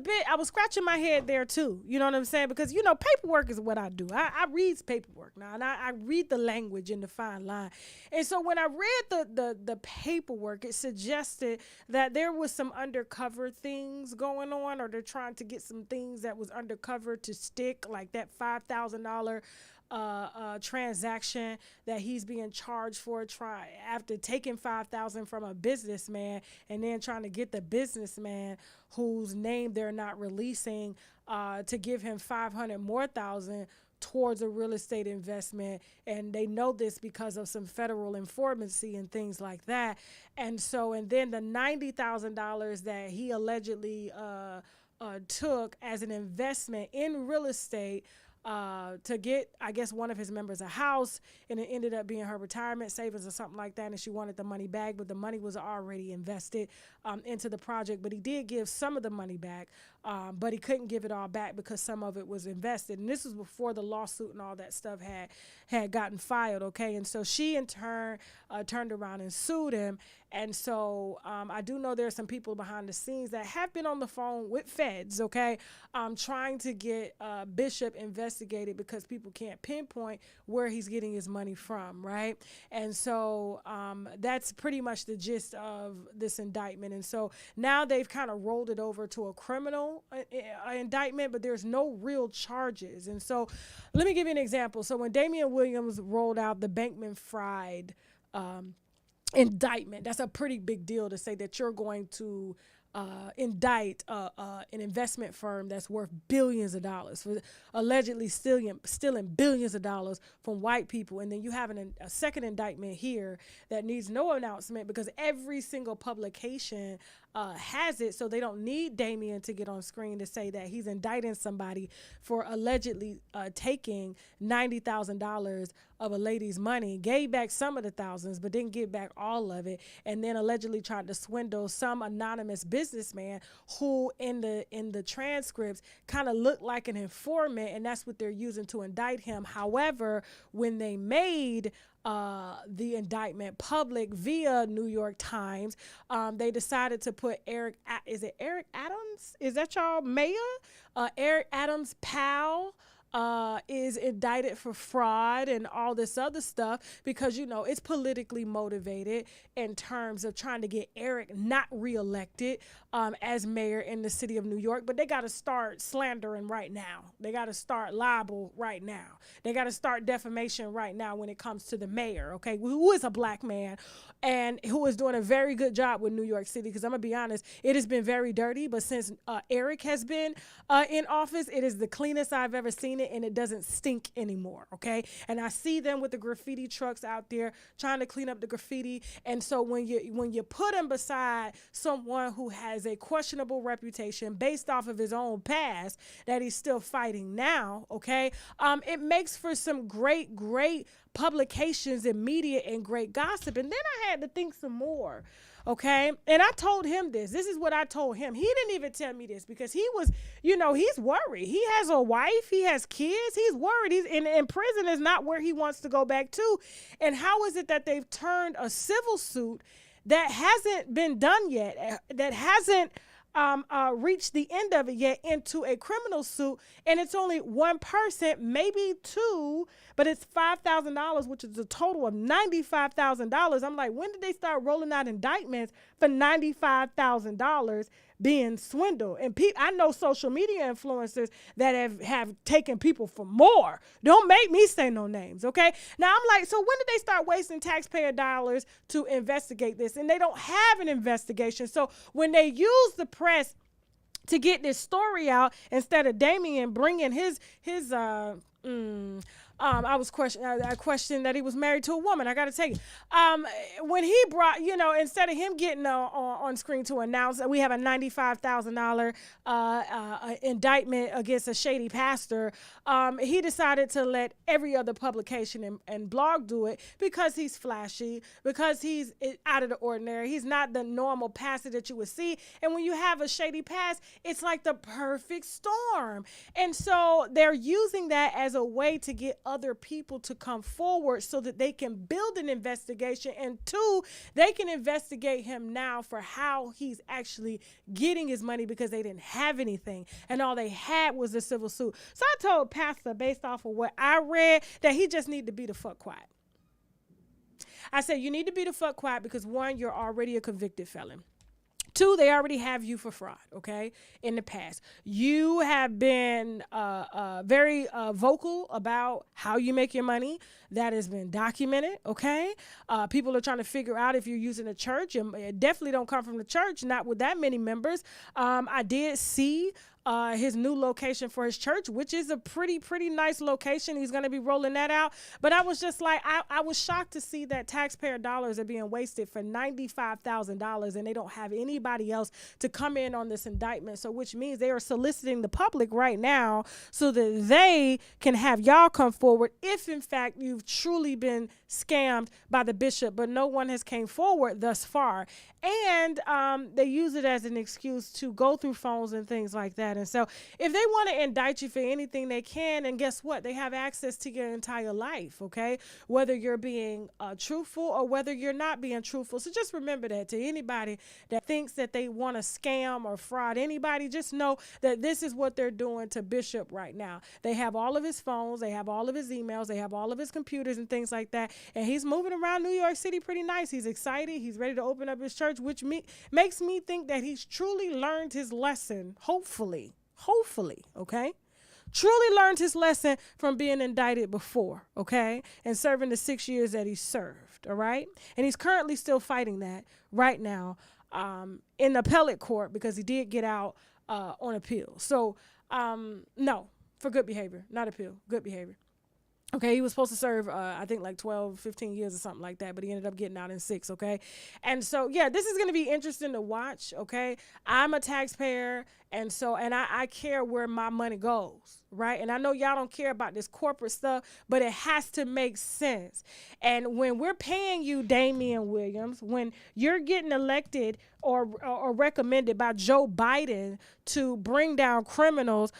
scratching my head there too. You know what I'm saying? Because, paperwork is what I do. I read paperwork now, and I read the language in the fine line. And so when I read the paperwork, it suggested that there was some undercover things going on, or they're trying to get some things that was undercover to stick, like that $5,000 transaction that he's being charged for, after taking $5,000 from a businessman and then trying to get the businessman whose name they're not releasing to give him $500,000 more towards a real estate investment. And they know this because of some federal informancy and things like that. And then the $90,000 that he allegedly took as an investment in real estate to get, I guess, one of his members a house, and it ended up being her retirement savings or something like that, and she wanted the money back, but the money was already invested into the project. But he did give some of the money back, but he couldn't give it all back because some of it was invested. And this was before the lawsuit and all that stuff had gotten filed, okay? And so she, in turn, turned around and sued him. And so I do know there are some people behind the scenes that have been on the phone with feds, okay, trying to get Bishop investigated because people can't pinpoint where he's getting his money from, right? And so that's pretty much the gist of this indictment. And so now they've kind of rolled it over to a criminal indictment, but there's no real charges. And so let me give you an example. So when Damian Williams rolled out the Bankman Fried indictment, that's a pretty big deal to say that you're going to indict an investment firm that's worth billions of dollars for allegedly stealing billions of dollars from white people. And then you have a second indictment here that needs no announcement because every single publication has it, so they don't need Damian to get on screen to say that he's indicting somebody for allegedly taking $90,000 of a lady's money, gave back some of the thousands, but didn't give back all of it, and then allegedly tried to swindle some anonymous businessman who in the transcripts kind of looked like an informant, and that's what they're using to indict him. However, when they made the indictment public via New York Times, they decided to put Eric Adams? Is that y'all mayor? Eric Adams' pal, is indicted for fraud and all this other stuff because, you know, it's politically motivated in terms of trying to get Eric not reelected as mayor in the city of New York. But they got to start slandering right now. They got to start libel right now. They got to start defamation right now when it comes to the mayor, okay, who is a black man and who is doing a very good job with New York City. Because I'm going to be honest, it has been very dirty. But since Eric has been in office, it is the cleanest I've ever seen it, and it doesn't stink anymore, okay? And I see them with the graffiti trucks out there trying to clean up the graffiti. And so when you put him beside someone who has a questionable reputation based off of his own past that he's still fighting now, okay, it makes for some great publications and media and great gossip. And then I had to think some more. Okay. And I told him this. This is what I told him. He didn't even tell me this because he was, you know, he's worried. He has a wife. He has kids. He's worried. He's in prison is not where he wants to go back to. And how is it that they've turned a civil suit that hasn't been done yet, that hasn't reached the end of it yet, into a criminal suit, and it's only one person, maybe two, but it's $5,000, which is a total of $95,000. I'm like, when did they start rolling out indictments for $95,000 being swindled? And I know social media influencers that have taken people for more. Don't make me say no names, okay? Now I'm like, so when did they start wasting taxpayer dollars to investigate this? And they don't have an investigation. So when they use the press to get this story out, instead of Damien bringing his I questioned that he was married to a woman. I got to tell you, when he brought, you know, instead of him getting on screen to announce that we have a $95,000 indictment against a shady pastor, he decided to let every other publication and blog do it because he's flashy, because he's out of the ordinary. He's not the normal pastor that you would see. And when you have a shady past, it's like the perfect storm. And so they're using that as a way to get other people to come forward so that they can build an investigation, and two, they can investigate him now for how he's actually getting his money, because they didn't have anything and all they had was a civil suit. So I told Pastor, based off of what I read, that he just need to be the fuck quiet. I said, you need to be the fuck quiet because, one, you're already a convicted felon. Two, they already have you for fraud, okay, in the past. You have been very vocal about how you make your money. That has been documented, okay? People are trying to figure out if you're using a church. It definitely don't come from the church, not with that many members. I did see his new location for his church, which is a pretty nice location. He's going to be rolling that out. But I was just like, I was shocked to see that taxpayer dollars are being wasted for $95,000 and they don't have anybody else to come in on this indictment. So which means they are soliciting the public right now so that they can have y'all come forward if in fact you've truly been scammed by the bishop, but no one has came forward thus far. And they use it as an excuse to go through phones and things like that. And so if they want to indict you for anything, they can. And guess what? They have access to your entire life, okay? Whether you're being truthful or whether you're not being truthful. So just remember that. To anybody that thinks that they want to scam or fraud anybody, just know that this is what they're doing to Bishop right now. They have all of his phones. They have all of his emails. They have all of his computers and things like that. And he's moving around New York City pretty nice. He's excited. He's ready to open up his church, which makes me think that he's truly learned his lesson, hopefully, okay? Truly learned his lesson from being indicted before, okay? And serving the 6 years that he served, all right? And he's currently still fighting that right now in appellate court because he did get out on appeal. So, no, for good behavior, not appeal, good behavior. Okay, he was supposed to serve, I think, like 12, 15 years or something like that, but he ended up getting out in 6, okay? And so, yeah, this is going to be interesting to watch, okay? I'm a taxpayer, and I care where my money goes, right? And I know y'all don't care about this corporate stuff, but it has to make sense. And when we're paying you, Damian Williams, when you're getting elected or recommended by Joe Biden to bring down criminals,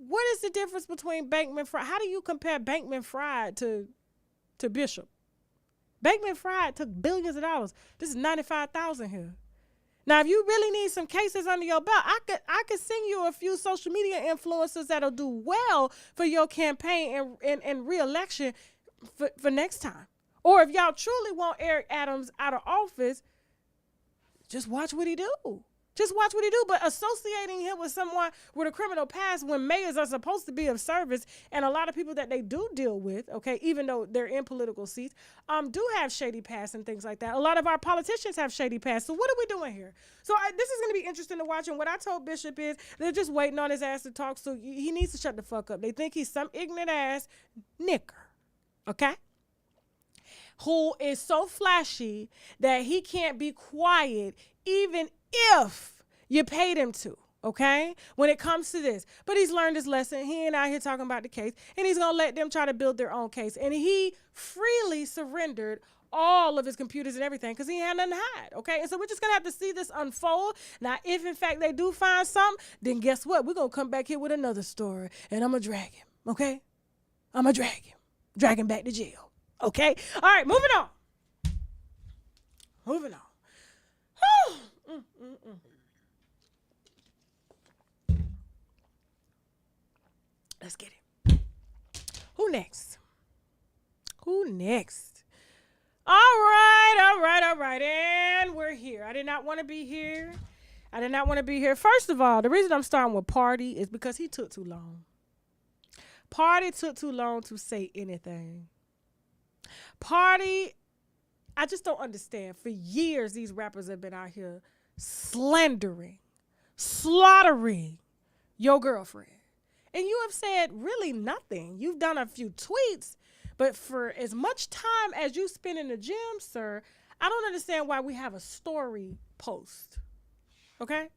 what is the difference between Bankman-Fried? How do you compare Bankman-Fried to Bishop? Bankman-Fried took billions of dollars. This is $95,000 here. Now, if you really need some cases under your belt, I could send you a few social media influencers that'll do well for your campaign and re-election for next time. Or if y'all truly want Eric Adams out of office, just watch what he do. Just watch what he do. But associating him with someone with a criminal past when mayors are supposed to be of service, and a lot of people that they do deal with, okay, even though they're in political seats, do have shady past and things like that. A lot of our politicians have shady past. So what are we doing here? So this is going to be interesting to watch. And what I told Bishop is they're just waiting on his ass to talk. So he needs to shut the fuck up. They think he's some ignorant ass knicker, okay, who is so flashy that he can't be quiet even if you paid him to, okay, when it comes to this. But he's learned his lesson. He ain't out here talking about the case, and he's going to let them try to build their own case. And he freely surrendered all of his computers and everything because he had nothing to hide, okay? And so we're just going to have to see this unfold. Now, if, in fact, they do find something, then guess what? We're going to come back here with another story, and I'm going to drag him, okay? I'm going to drag him back to jail, okay? All right, moving on. Let's get it. Who next? All right. And we're here. I did not want to be here. First of all, the reason I'm starting with Party is because he took too long. Party took too long to say anything. Party, I just don't understand. For years, these rappers have been out here slandering, slaughtering your girlfriend. And you have said really nothing. You've done a few tweets, but for as much time as you spend in the gym, sir, I don't understand why we have a story post. Okay?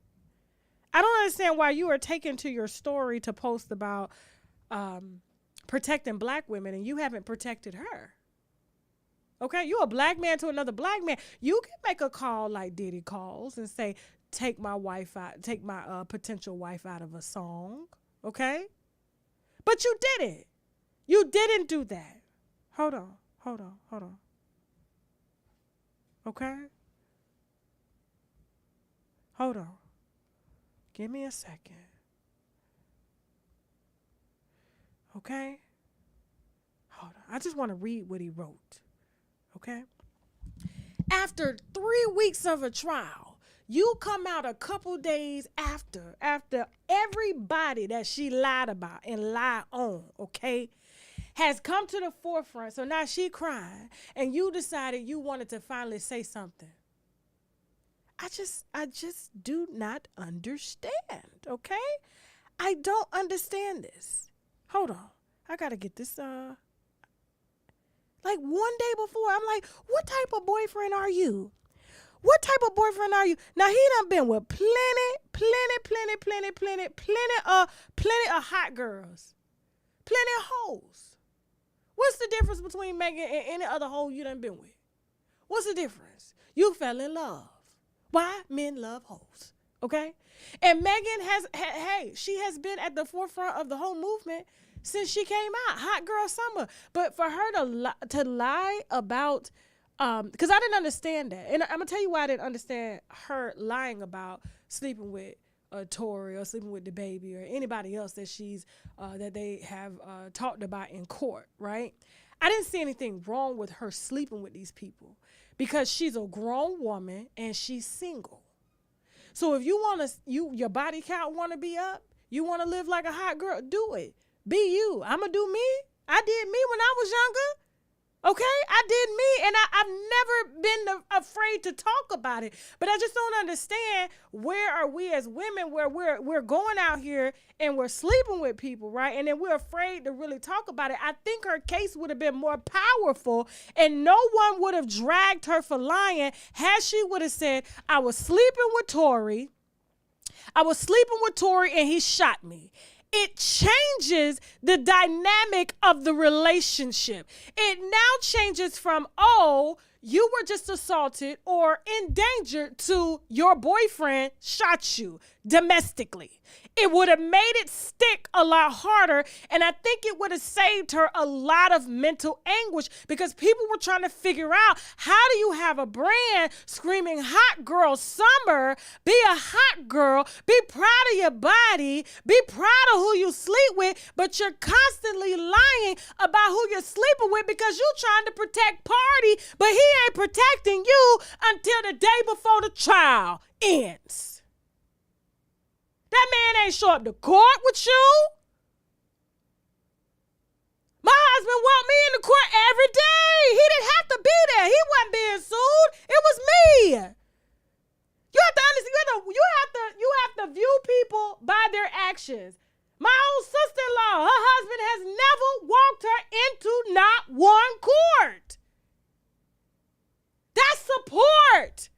I don't understand why you are taking to your story to post about protecting black women and you haven't protected her. Okay? You a black man to another black man. You can make a call like Diddy calls and say, take my potential wife out of a song. Okay? But you didn't. You didn't do that. Hold on. Okay? Hold on. Give me a second. Okay? Hold on. I just want to read what he wrote. Okay? After 3 weeks of a trial, you come out a couple days after everybody that she lied about and lied on, okay, has come to the forefront. So now she crying, and you decided you wanted to finally say something. I just do not understand, okay? I don't understand this. Hold on. I got to get this, like one day before, I'm like, what type of boyfriend are you? Now, he done been with plenty of hot girls. Plenty of hoes. What's the difference between Megan and any other hoe you done been with? What's the difference? You fell in love. Why? Men love hoes. Okay? And Megan she has been at the forefront of the whole movement since she came out. Hot girl summer. But for her to lie about, because I didn't understand that. And I'm going to tell you why I didn't understand her lying about sleeping with Tory or sleeping with the baby or anybody else that that they have talked about in court, right? I didn't see anything wrong with her sleeping with these people because she's a grown woman and she's single. So if you want to, your body count want to be up, you want to live like a hot girl, do it. Be you. I'm going to do me. I did me when I was younger. Okay, I did me, and I've never been afraid to talk about it. But I just don't understand, where are we as women where we're going out here and we're sleeping with people, right? And then we're afraid to really talk about it. I think her case would have been more powerful, and no one would have dragged her for lying had she would have said, I was sleeping with Tory, and he shot me. It changes the dynamic of the relationship. It now changes from, oh, you were just assaulted or endangered to your boyfriend shot you domestically. It would have made it stick a lot harder, and I think it would have saved her a lot of mental anguish because people were trying to figure out, how do you have a brand screaming hot girl summer, be a hot girl, be proud of your body, be proud of who you sleep with, but you're constantly lying about who you're sleeping with because you're trying to protect Party, but he ain't protecting you until the day before the trial ends. That man ain't show up to court with you. My husband want me in the court every day. He didn't have to be there. He wasn't being sued. It was me. You have to understand, you have to view people by their actions. My own sister-in-law, her husband has never walked her into not one court. That's support.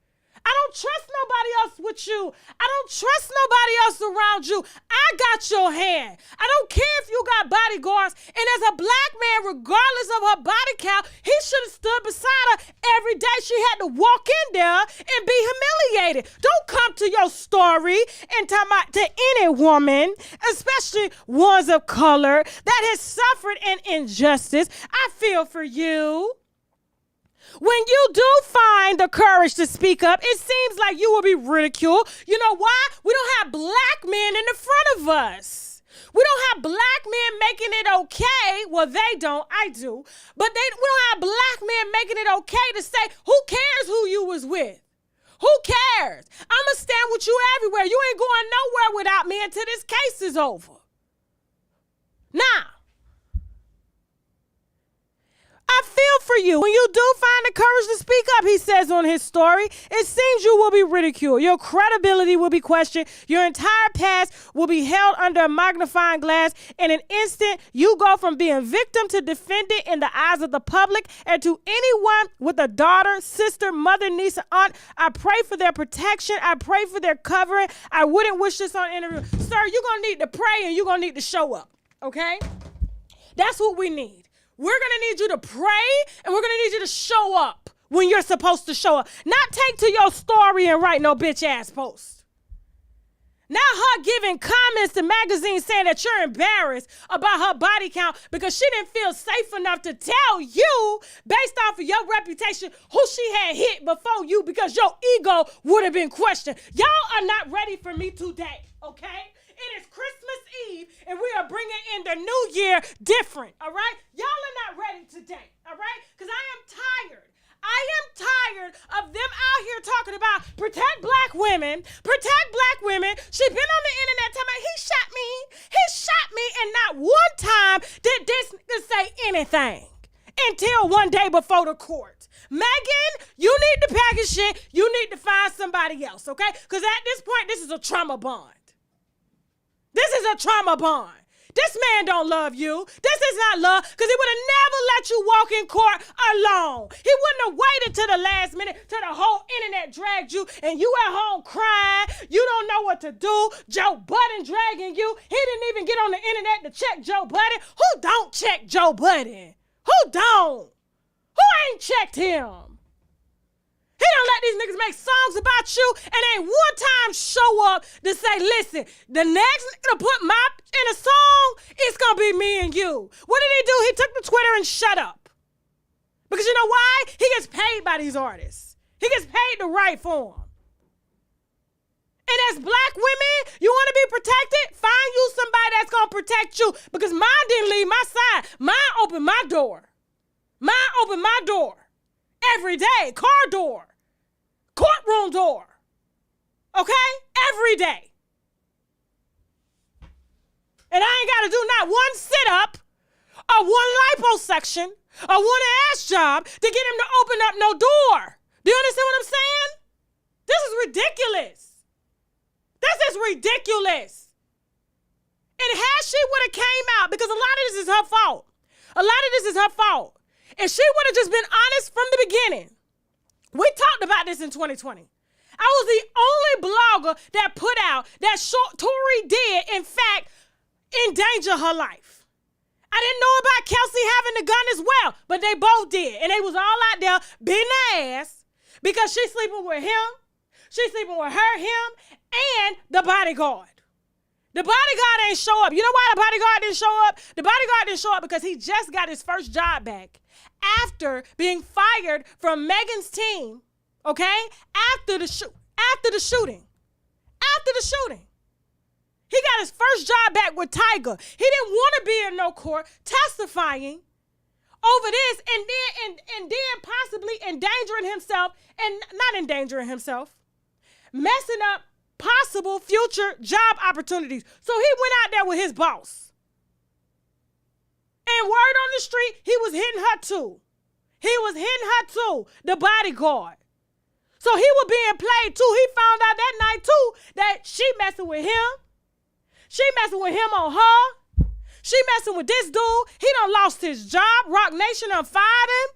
I don't trust nobody else with you. I don't trust nobody else around you. I got your hand. I don't care if you got bodyguards. And as a black man, regardless of her body count, he should have stood beside her every day. She had to walk in there and be humiliated. Don't come to your story and talk about to any woman, especially ones of color, that has suffered an injustice. I feel for you. When you do find the courage to speak up, it seems like you will be ridiculed. You know why? We don't have black men in the front of us. We don't have black men making it okay. Well, they don't. I do. But we don't have black men making it okay to say, who cares who you was with? Who cares? I'm going to stand with you everywhere. You ain't going nowhere without me until this case is over. Now, I feel for you. When you do find the courage to speak up, he says on his story, it seems you will be ridiculed. Your credibility will be questioned. Your entire past will be held under a magnifying glass. In an instant, you go from being victim to defendant in the eyes of the public. And to anyone with a daughter, sister, mother, niece, or aunt, I pray for their protection. I pray for their covering. I wouldn't wish this on interview. Sir, you're going to need to pray and you're going to need to show up, okay? That's what we need. We're going to need you to pray, and we're going to need you to show up when you're supposed to show up. Not take to your story and write no bitch-ass post. Not her giving comments to magazines saying that you're embarrassed about her body count because she didn't feel safe enough to tell you, based off of your reputation, who she had hit before you because your ego would have been questioned. Y'all are not ready for me today, okay? It is Christmas Eve, and we are bringing in the new year different, all right? Y'all are not ready today, all right? Because I am tired. I am tired of them out here talking about protect black women, protect black women. She been on the internet telling me, he shot me, and not one time did this nigga say anything until one day before the court. Megan, you need to pack your shit. You need to find somebody else, okay? Because at this point, this is a trauma bond. This is a trauma bond. This man don't love you. This is not love, because he would have never let you walk in court alone. He wouldn't have waited to the last minute till the whole internet dragged you and you at home crying. You don't know what to do. Joe Budden dragging you. He didn't even get on the internet to check Joe Budden. Who don't check Joe Budden? Who don't? Who ain't checked him? He don't let these niggas make songs about you and ain't one time show up to say, listen, the next nigga to put my in a song, it's gonna be me and you. What did he do? He took to Twitter and shut up. Because you know why? He gets paid by these artists. He gets paid to write for them. And as black women, you want to be protected? Find you somebody that's gonna protect you, because mine didn't leave my side. Mine opened my door. Mine opened my door. Every day, car door, courtroom door, okay? Every day. And I ain't got to do not one sit-up or one liposuction or one ass job to get him to open up no door. Do you understand what I'm saying? This is ridiculous. This is ridiculous. And had she would have came out, because a lot of this is her fault. A lot of this is her fault. If she would have just been honest from the beginning, we talked about this in 2020. I was the only blogger that put out that Tory did, in fact, endanger her life. I didn't know about Kelsey having the gun as well, but they both did. And they was all out there beating their ass because she's sleeping with him, she's sleeping with her, him, and the bodyguard. The bodyguard ain't show up. You know why the bodyguard didn't show up? The bodyguard didn't show up because he just got his first job back after being fired from Megan's team, okay? After the shooting. He got his first job back with Tiger. He didn't want to be in no court testifying over this and then possibly endangering himself, and not endangering himself, messing up possible future job opportunities. So he went out there with his boss. And word on the street, he was hitting her too. The bodyguard. So he was being played too. He found out that night too that she messing with him. She messing with him on her. She messing with this dude. He done lost his job. Rock Nation done fired him.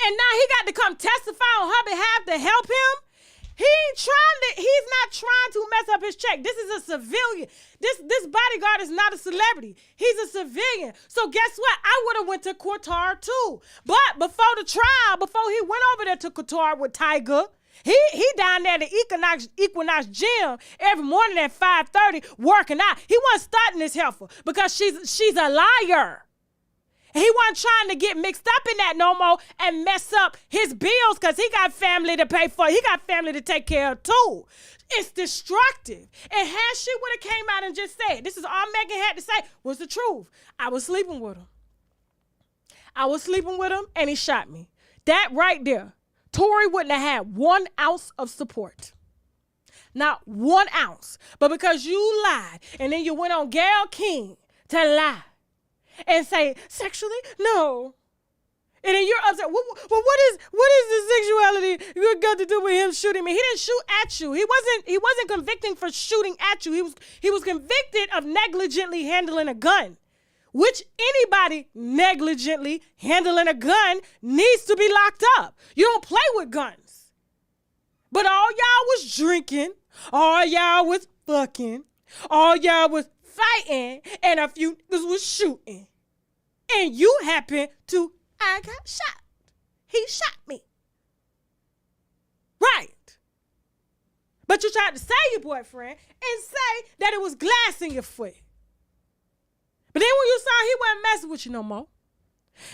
And now he got to come testify on her behalf to help him. He's not trying to mess up his check. This is a civilian. This bodyguard is not a celebrity. He's a civilian. So guess what? I would have went to Qatar too. But before the trial, before he went over there to Qatar with Tiger, he down there at the Equinox gym every morning at 5:30 working out. He wasn't starting this heifer because she's a liar. He wasn't trying to get mixed up in that no more and mess up his bills because he got family to pay for. He got family to take care of too. It's destructive. And had she would have came out and just said, this is all Megan had to say, was the truth. I was sleeping with him and he shot me. That right there, Tory wouldn't have had 1 ounce of support. Not 1 ounce. But because you lied and then you went on Gayle King to lie and say, sexually? No. And then you're upset. Well, what is the sexuality you got to do with him shooting me? He didn't shoot at you. He wasn't convicting for shooting at you. He was convicted of negligently handling a gun, which anybody negligently handling a gun needs to be locked up. You don't play with guns. But all y'all was drinking, all y'all was fucking, all y'all was fighting, and a few niggas was shooting. And you happen to, I got shot. He shot me. Right. But you tried to save your boyfriend and say that it was glass in your foot. But then when you saw he wasn't messing with you no more,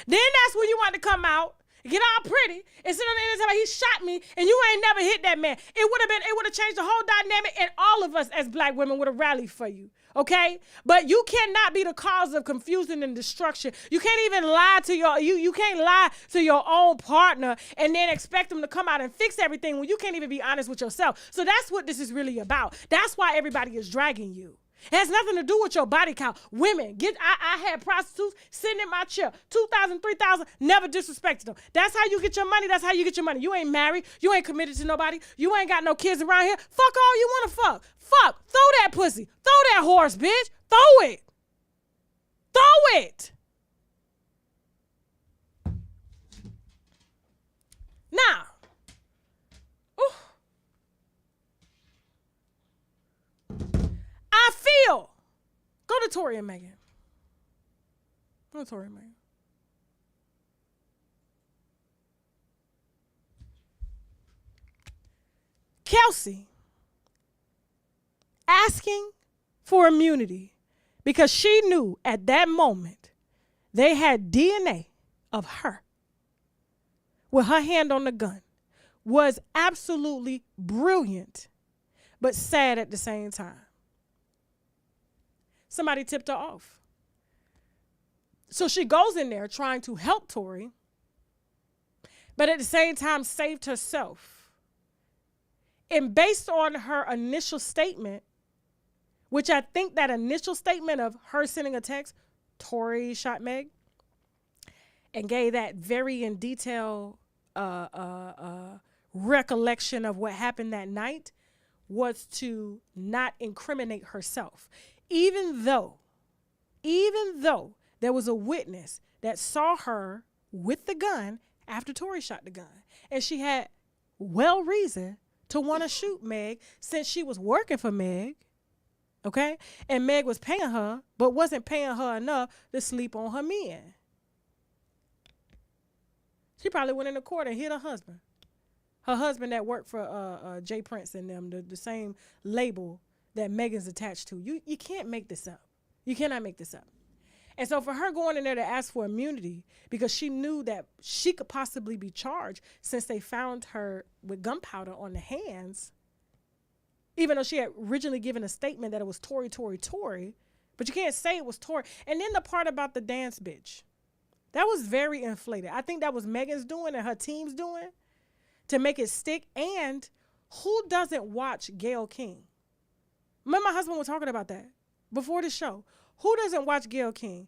then that's when you want to come out, get all pretty, and sit on the end and say, he shot me, and you ain't never hit that man. It would have changed the whole dynamic, and all of us as black women would have rallied for you, okay? But you cannot be the cause of confusion and destruction. You can't even lie to you can't lie to your own partner and then expect them to come out and fix everything when you can't even be honest with yourself. So that's what this is really about. That's why everybody is dragging you. It has nothing to do with your body count. Women, I had prostitutes sitting in my chair, 2,000, 3,000, never disrespected them. That's how you get your money. That's how you get your money. You ain't married. You ain't committed to nobody. You ain't got no kids around here. Fuck all you want to fuck. Fuck. Throw that pussy. Throw that horse, bitch. Throw it. Throw it. Now, I feel. Go to Tory and Megan. Go to Tory and Megan. Kelsey asking for immunity because she knew at that moment they had DNA of her with her hand on the gun was absolutely brilliant, but sad at the same time. Somebody tipped her off. So she goes in there trying to help Tory, but at the same time saved herself. And based on her initial statement, which I think that initial statement of her sending a text, Tory shot Meg, and gave that very in detail recollection of what happened that night, was to not incriminate herself. Even though there was a witness that saw her with the gun after Tory shot the gun, and she had well reason to want to shoot Meg since she was working for Meg, Okay? And Meg was paying her, but wasn't paying her enough to sleep on her men. She probably went into court and hit her husband. Her husband that worked for Jay Prince and them, the same label that Megan's attached to. You can't make this up. You cannot make this up. And so for her going in there to ask for immunity because she knew that she could possibly be charged since they found her with gunpowder on the hands, even though she had originally given a statement that it was Tory, but you can't say it was Tory. And then the part about the dance bitch, that was very inflated. I think that was Megan's doing and her team's doing to make it stick. And who doesn't watch Gayle King? Remember my husband was talking about that before the show. Who doesn't watch Gayle King?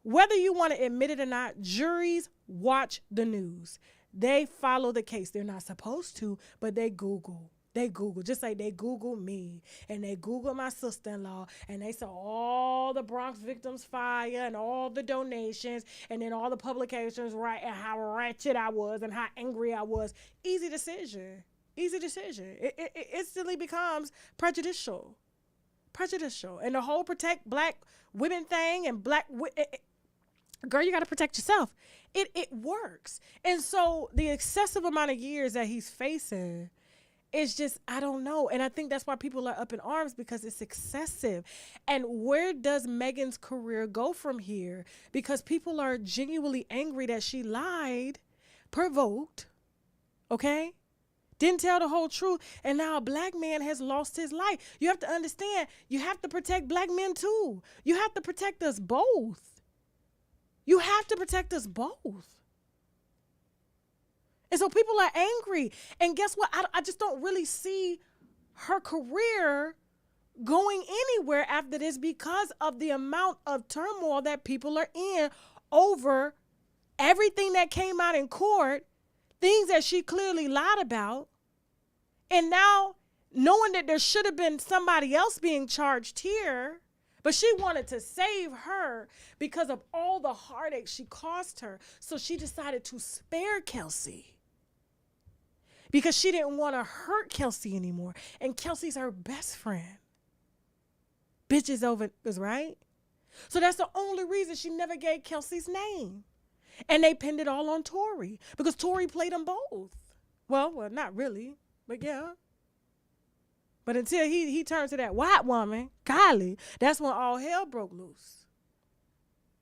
Whether you want to admit it or not, juries watch the news. They follow the case. They're not supposed to, but they Google. They Google, just like they Google me and they Google my sister-in-law and they saw all the Bronx victims fire and all the donations and then all the publications, right, and how ratchet I was and how angry I was. Easy decision. Easy decision. It instantly becomes prejudicial. And the whole protect black women thing and girl, you got to protect yourself. It works. And so the excessive amount of years that he's facing, it's just, I don't know. And I think that's why people are up in arms, because it's excessive. And where does Megan's career go from here? Because people are genuinely angry that she lied, provoked, okay? Didn't tell the whole truth. And now a black man has lost his life. You have to understand, you have to protect black men too. You have to protect us both. You have to protect us both. And so people are angry. And guess what? I just don't really see her career going anywhere after this because of the amount of turmoil that people are in over everything that came out in court, things that she clearly lied about. And now knowing that there should have been somebody else being charged here, but she wanted to save her because of all the heartache she caused her. So she decided to spare Kelsey, because she didn't want to hurt Kelsey anymore. And Kelsey's her best friend. Bitches over is right. So that's the only reason she never gave Kelsey's name. And they pinned it all on Tory, because Tory played them both. Well, not really, but yeah. But until he turned to that white woman, Kylie, that's when all hell broke loose.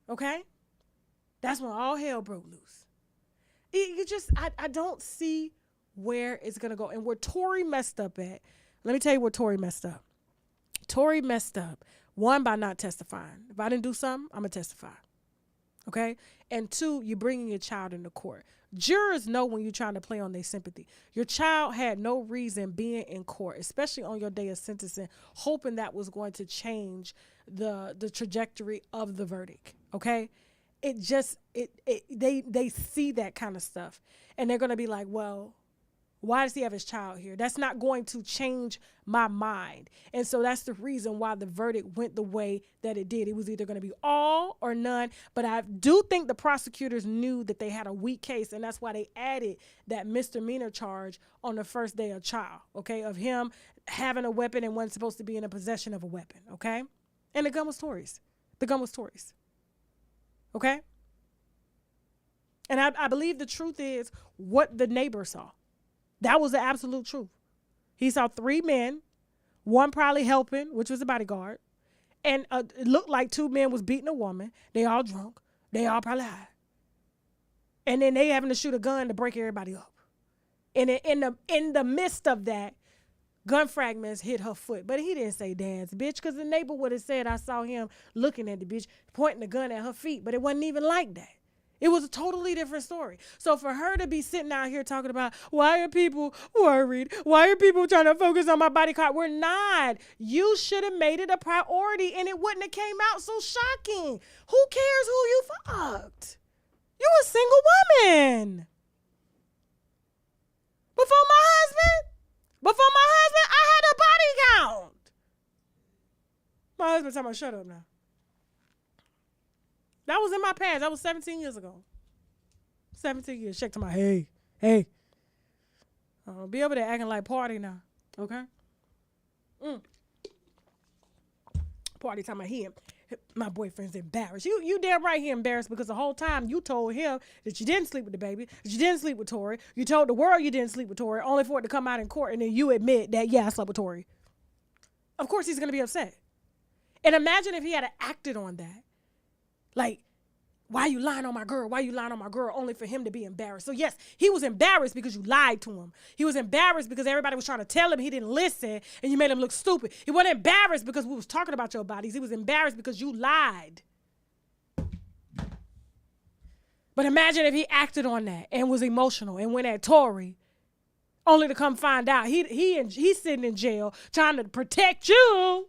Okay? That's when all hell broke loose. I don't see where it's going to go. And where Tory messed up at, let me tell you where Tory messed up. Tory messed up, one, by not testifying. If I didn't do something, I'm going to testify. Okay? And two, you're bringing your child into court. Jurors know when you're trying to play on their sympathy. Your child had no reason being in court, especially on your day of sentencing, hoping that was going to change the trajectory of the verdict. Okay? They see that kind of stuff. And they're going to be like, well, why does he have his child here? That's not going to change my mind. And so that's the reason why the verdict went the way that it did. It was either going to be all or none. But I do think the prosecutors knew that they had a weak case, and that's why they added that misdemeanor charge on the first day of trial, okay, of him having a weapon and wasn't supposed to be in a possession of a weapon, okay? And the gun was Tory's. Okay? And I believe the truth is what the neighbor saw. That was the absolute truth. He saw three men, one probably helping, which was the bodyguard, and it looked like two men was beating a woman. They all drunk. They all probably high. And then they having to shoot a gun to break everybody up. And in the midst of that, gun fragments hit her foot. But he didn't say dance, bitch, because the neighbor would have said I saw him looking at the bitch, pointing the gun at her feet. But it wasn't even like that. It was a totally different story. So for her to be sitting out here talking about, why are people worried? Why are people trying to focus on my body count? We're not. You should have made it a priority and it wouldn't have came out so shocking. Who cares who you fucked? You a single woman. Before my husband, I had a body count. My husband talking about, shut up now. That was in my past. That was 17 years ago. 17 years. Check to my, hey. Be over there acting like party now. Okay? Party time my boyfriend's embarrassed. You damn right he embarrassed because the whole time you told him that you didn't sleep with the baby, that you didn't sleep with Tory. You told the world you didn't sleep with Tory, only for it to come out in court and then you admit that, yeah, I slept with Tory. Of course he's going to be upset. And imagine if he had acted on that. Like, why you lying on my girl? Why you lying on my girl? Only for him to be embarrassed. So yes, he was embarrassed because you lied to him. He was embarrassed because everybody was trying to tell him he didn't listen and you made him look stupid. He wasn't embarrassed because we was talking about your bodies. He was embarrassed because you lied. But imagine if he acted on that and was emotional and went at Tory, only to come find out he's sitting in jail trying to protect you.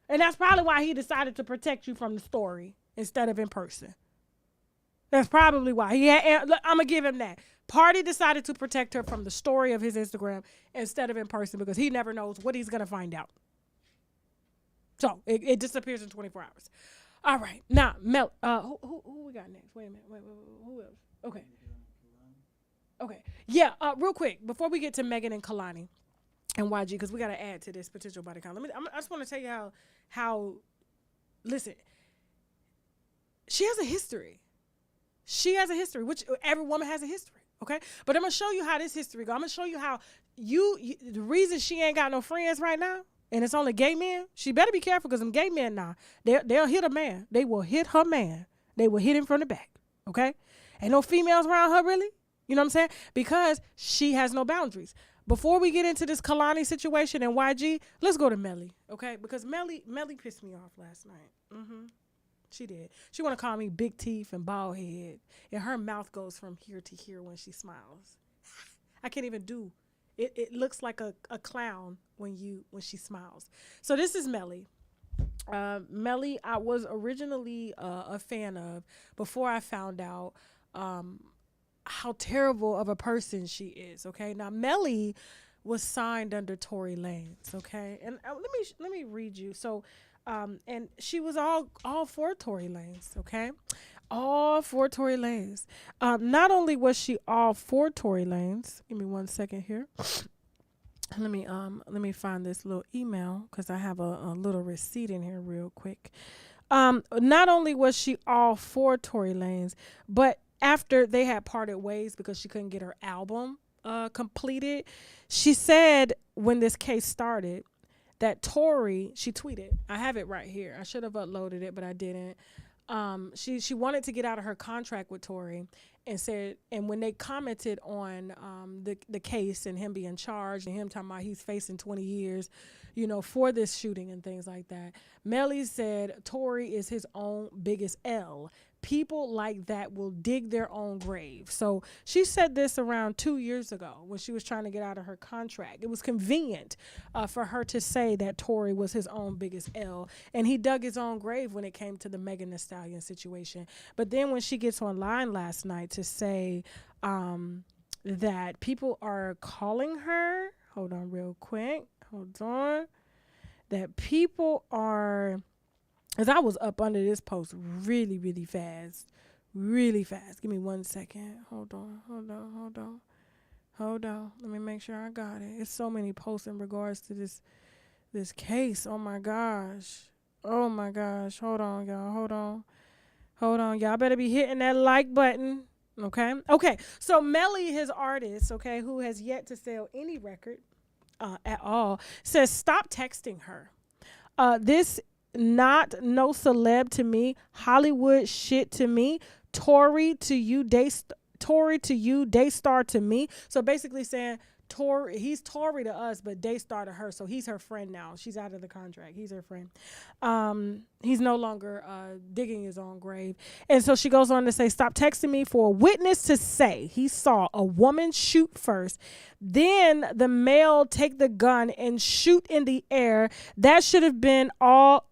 And that's probably why he decided to protect you from the story instead of in person. That's probably why. I'm going to give him that. Party decided to protect her from the story of his Instagram instead of in person because he never knows what he's going to find out. So it disappears in 24 hours. All right. Now, Mel, who we got next? Wait a minute. Wait, who else? Okay. Okay. Yeah, real quick, before we get to Megan and Kehlani and YG, because we got to add to this potential body count. I just want to tell you how, listen, she has a history. She has a history, which every woman has a history, okay? But I'm going to show you how this history goes. I'm going to show you how the reason she ain't got no friends right now, and it's only gay men, she better be careful because them gay men now, they'll hit a man. They will hit her man. They will hit him from the back, okay? Ain't no females around her, really. You know what I'm saying? Because she has no boundaries. Before we get into this Kehlani situation and YG, let's go to Melly, okay? Because Melly pissed me off last night. She did. She want to call me big teeth and bald head. And her mouth goes from here to here when she smiles. I can't even do. It looks like a clown when she smiles. So this is Melly. Melly, I was originally a fan of before I found out how terrible of a person she is. Okay, now Melly was signed under Tory Lanez. Okay, and let me read you. So, and she was all for Tory Lanez. Okay, all for Tory Lanez. Not only was she all for Tory Lanez. Give me 1 second here. Let me find this little email because I have a little receipt in here real quick. Not only was she all for Tory Lanez, but after they had parted ways because she couldn't get her album completed, she said when this case started that Tory, she tweeted, I have it right here. I should have uploaded it, but I didn't. She wanted to get out of her contract with Tory and said, and when they commented on the case and him being charged and him talking about he's facing 20 years, you know, for this shooting and things like that, Melly said Tory is his own biggest L. People like that will dig their own grave. So she said this around 2 years ago when she was trying to get out of her contract. It was convenient for her to say that Tory was his own biggest L. And he dug his own grave when it came to the Megan Thee Stallion situation. But then when she gets online last night to say that people are calling her, hold on real quick, that people are... Because I was up under this post really, really fast. Really fast. Give me 1 second. Hold on. Let me make sure I got it. It's so many posts in regards to this case. Oh, my gosh. Hold on, y'all. Y'all better be hitting that like button. Okay. So Melly, his artist, okay, who has yet to sell any record at all, says stop texting her. This not no celeb to me, Hollywood shit to me, Tory to you, Daystar to me. So basically saying he's Tory to us, but Daystar to her. So he's her friend now. She's out of the contract. He's her friend. He's no longer digging his own grave. And so she goes on to say, stop texting me for a witness to say he saw a woman shoot first, then the male take the gun and shoot in the air. That should have been all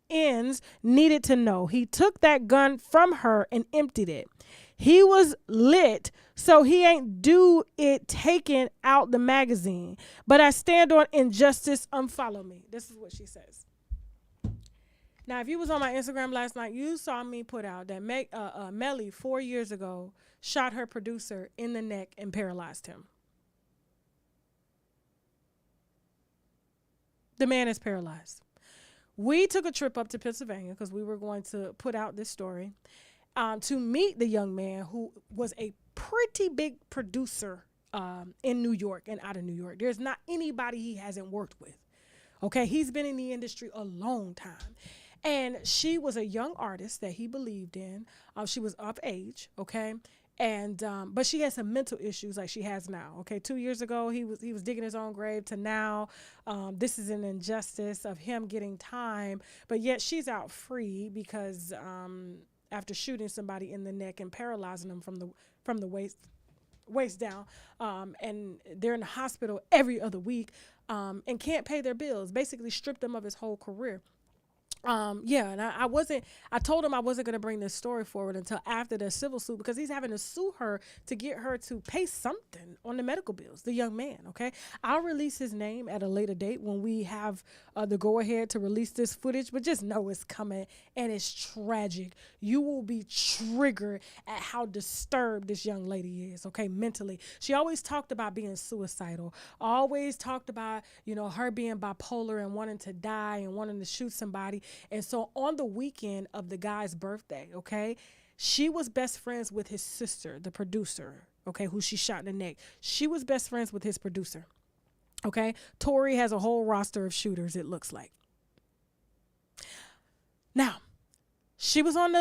ends needed to know. He took that gun from her and emptied it. He was lit, so he ain't do it taking out the magazine. But I stand on injustice, unfollow me. This is what she says. Now, if you was on my Instagram last night, you saw me put out that Melly 4 years ago shot her producer in the neck and paralyzed him. The man is paralyzed. we took a trip up to Pennsylvania because we were going to put out this story to meet the young man who was a pretty big producer in New York and out of New York. There's not anybody he hasn't worked with. Okay, he's been in the industry a long time. And she was a young artist that he believed in. She was of age, okay? And but she had some mental issues like she has now. Okay, 2 years ago he was digging his own grave to now. This is an injustice of him getting time, but yet she's out free because after shooting somebody in the neck and paralyzing them from the waist down, and they're in the hospital every other week, and can't pay their bills. Basically stripped them of his whole career. And I told him I wasn't going to bring this story forward until after the civil suit because he's having to sue her to get her to pay something on the medical bills, the young man, okay? I'll release his name at a later date when we have the go-ahead to release this footage, but just know it's coming and it's tragic. You will be triggered at how disturbed this young lady is, okay, mentally. She always talked about being suicidal, always talked about, her being bipolar and wanting to die and wanting to shoot somebody. And so on the weekend of the guy's birthday, okay, she was best friends with his sister, the producer, okay, who she shot in the neck. She was best friends with his producer, okay? Tory has a whole roster of shooters, it looks like. Now, she was on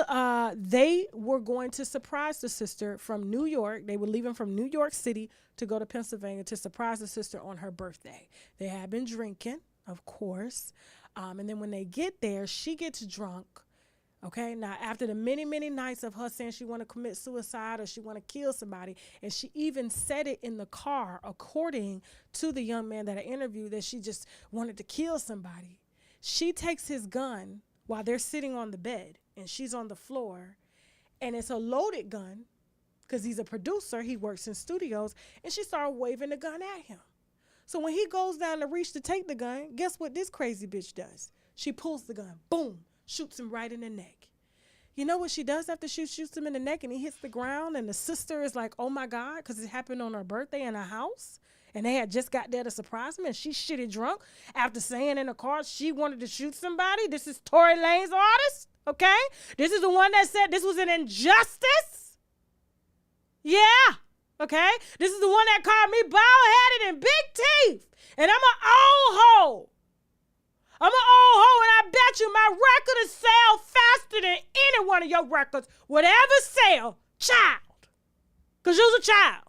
they were going to surprise the sister from New York. They were leaving from New York City to go to Pennsylvania to surprise the sister on her birthday. They had been drinking, of course. And then when they get there, she gets drunk. Okay, now after the many, many nights of her saying she want to commit suicide or she want to kill somebody, and she even said it in the car, according to the young man that I interviewed, that she just wanted to kill somebody. She takes his gun while they're sitting on the bed, and she's on the floor, and it's a loaded gun because he's a producer. He works in studios, and she started waving the gun at him. So when he goes down to reach to take the gun, guess what this crazy bitch does? She pulls the gun, boom, shoots him right in the neck. You know what she does after she shoots him in the neck and he hits the ground, and the sister is like, oh my God, because it happened on her birthday in her house, and they had just got there to surprise me, and she's shitty drunk after saying in the car she wanted to shoot somebody. This is Tory Lanez artist, okay? This is the one that said this was an injustice. Yeah. Okay, this is the one that called me bald-headed and big teeth, and I'm an old hoe. I'm an old hoe, and I bet you my record will sell faster than any one of your records would ever sell, child, because you're a child.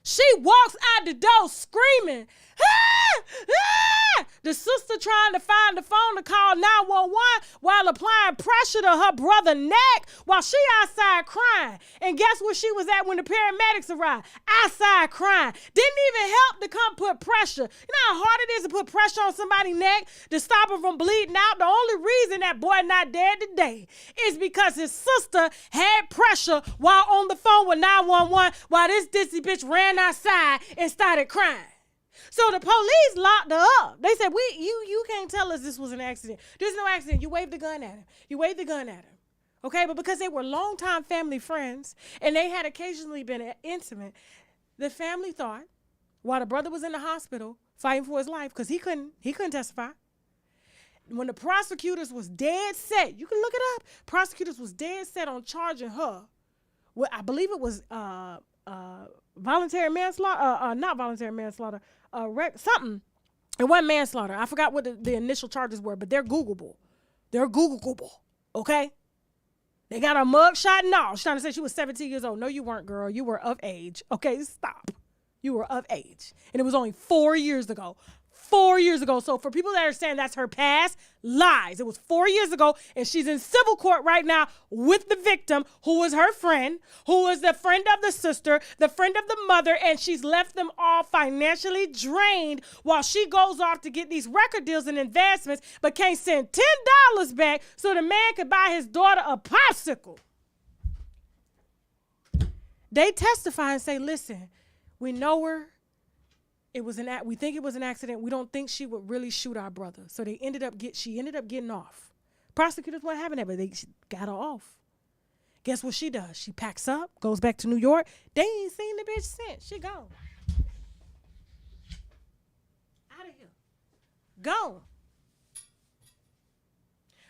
She walks out the door screaming, ah, ah! The sister trying to find the phone to call 911 while applying pressure to her brother's neck while she outside crying. And guess where she was at when the paramedics arrived? Outside crying. Didn't even help to come put pressure. You know how hard it is to put pressure on somebody's neck to stop him from bleeding out? The only reason that boy not dead today is because his sister had pressure while on the phone with 911 while this dissy bitch ran outside and started crying. So the police locked her up. They said, you can't tell us this was an accident. There's no accident. You waved the gun at him. You waved the gun at him. Okay, but because they were longtime family friends and they had occasionally been intimate, the family thought, while the brother was in the hospital fighting for his life, because he couldn't testify. When the prosecutors was dead set, you can look it up, prosecutors was dead set on charging her with, I believe it was voluntary manslaughter, not voluntary manslaughter, something. It wasn't manslaughter. I forgot what the initial charges were, but they're Googleable. They're Googleable, okay? They got a mug shot and all. She's trying to say she was 17 years old. No, you weren't, girl. You were of age. Okay, stop. You were of age. And it was only 4 years ago. 4 years ago. So for people that are saying that's her past, lies. It was 4 years ago, and she's in civil court right now with the victim, who was her friend, who was the friend of the sister, the friend of the mother, and she's left them all financially drained while she goes off to get these record deals and advancements, but can't send $10 back so the man could buy his daughter a popsicle. They testify and say, listen, we know her. We think it was an accident. We don't think she would really shoot our brother. So she ended up getting off. Prosecutors weren't having that, but they got her off. Guess what she does? She packs up, goes back to New York. They ain't seen the bitch since. She gone. Out of here. Gone.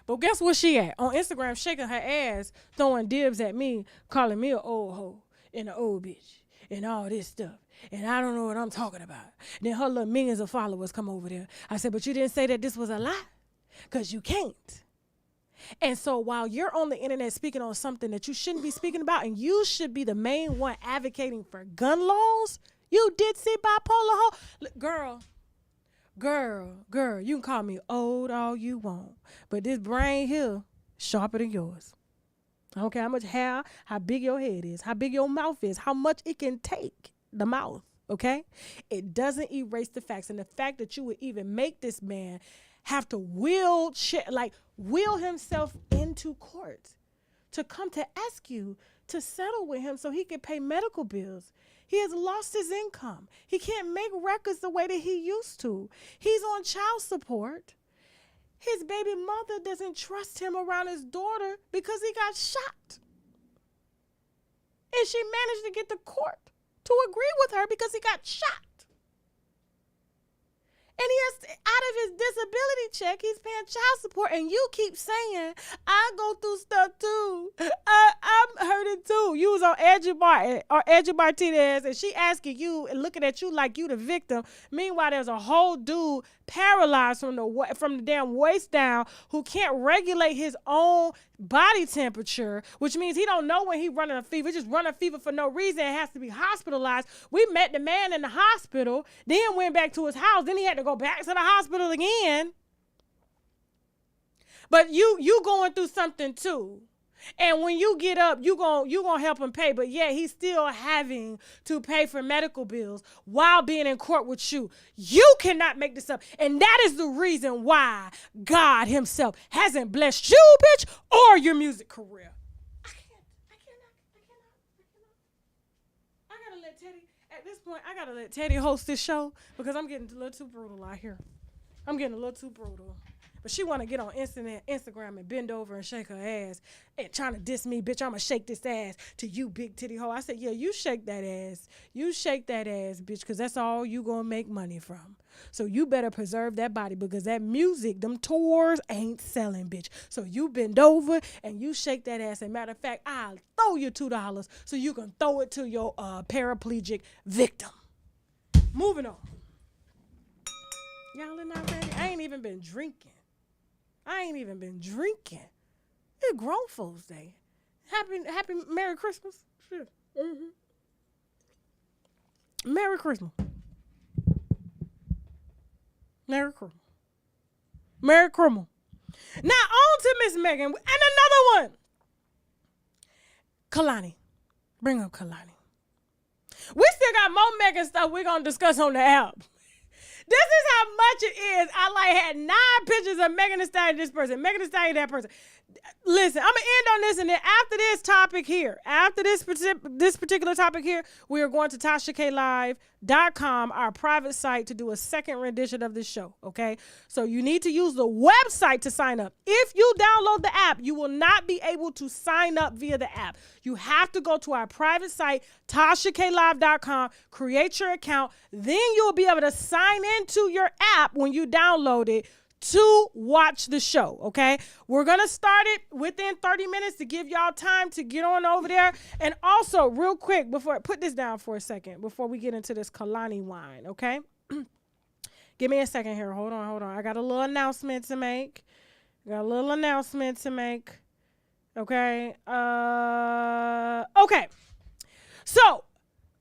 But guess where she at? On Instagram, shaking her ass, throwing dibs at me, calling me an old hoe and an old bitch and all this stuff. And I don't know what I'm talking about. Then her little millions of followers come over there. I said, but you didn't say that this was a lie, because you can't. And so while you're on the internet speaking on something that you shouldn't be speaking about, and you should be the main one advocating for gun laws, you did see bipolar hoe. Girl, you can call me old all you want, but this brain here sharper than yours. I don't care how much hair, how big your head is, how big your mouth is, how much it can take, the mouth, okay? It doesn't erase the facts. And the fact that you would even make this man have to wheel himself into court to come to ask you to settle with him so he can pay medical bills. He has lost his income. He can't make records the way that he used to. He's on child support. His baby mother doesn't trust him around his daughter because he got shot. And she managed to get the court to agree with her because he got shot. And he has, out of his disability check, he's paying child support. And you keep saying, I go through stuff too. I'm hurting too. You was on Angie Martinez, and she asking you and looking at you like you the victim. Meanwhile, there's a whole dude paralyzed from the damn waist down who can't regulate his own body temperature, which means he don't know when he running a fever. Just run a fever for no reason and has to be hospitalized. We met the man in the hospital, then went back to his house. Then he had to go back to the hospital again. But you going through something too. And when you get up, you gonna help him pay. But yeah, he's still having to pay for medical bills while being in court with you. You cannot make this up. And that is the reason why God himself hasn't blessed you, bitch, or your music career. I gotta let Teddy, at this point, I gotta let Teddy host this show because I'm getting a little too brutal out here. I'm getting a little too brutal. But she want to get on Instagram and bend over and shake her ass and trying to diss me, bitch. I'm going to shake this ass to you, big titty hoe. I said, yeah, you shake that ass. You shake that ass, bitch, because that's all you going to make money from. So you better preserve that body because that music, them tours ain't selling, bitch. So you bend over and you shake that ass. And matter of fact, I'll throw you $2 so you can throw it to your paraplegic victim. Moving on. Y'all are not ready? I ain't even been drinking. It's grown folks day. Happy Merry Christmas. Shit. Mm-hmm. Merry Christmas. Merry Christmas. Merry Christmas. Now on to Miss Megan and another one. Kehlani. Bring up Kehlani. We still got more Megan stuff we're going to discuss on the app. This is how much it is. I had 9 pictures of Megan Thee Stallion, this person, Megan Thee Stallion, that person. Listen, I'm going to end on this, and then after this topic here, after this particular topic here, we are going to TashaKLive.com, our private site, to do a second rendition of this show, okay? So you need to use the website to sign up. If you download the app, you will not be able to sign up via the app. You have to go to our private site, TashaKLive.com, create your account, then you'll be able to sign into your app when you download it to watch the show, okay? We're going to start it within 30 minutes to give y'all time to get on over there. And also, real quick, before I put this down for a second, before we get into this Kehlani wine, okay? Give me a second here. Hold on. I got a little announcement to make. Okay? Okay. So,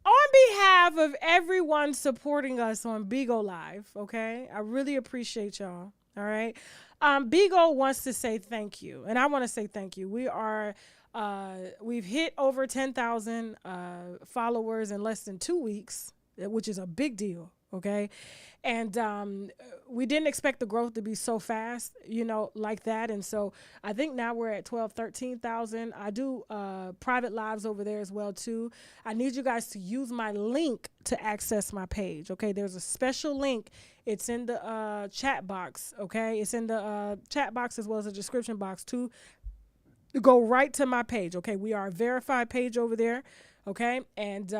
on behalf of everyone supporting us on Bigo Live, okay? I really appreciate y'all. All right. Bigo wants to say thank you. And I want to say thank you. We've hit over 10,000 followers in less than 2 weeks, which is a big deal. Okay. And we didn't expect the growth to be so fast, like that. And so I think now we're at 12, 13,000. I do private lives over there as well, too. I need you guys to use my link to access my page. Okay. There's a special link. It's in the chat box. Okay. It's in the chat box as well as the description box to go right to my page. Okay. We are a verified page over there. Okay. And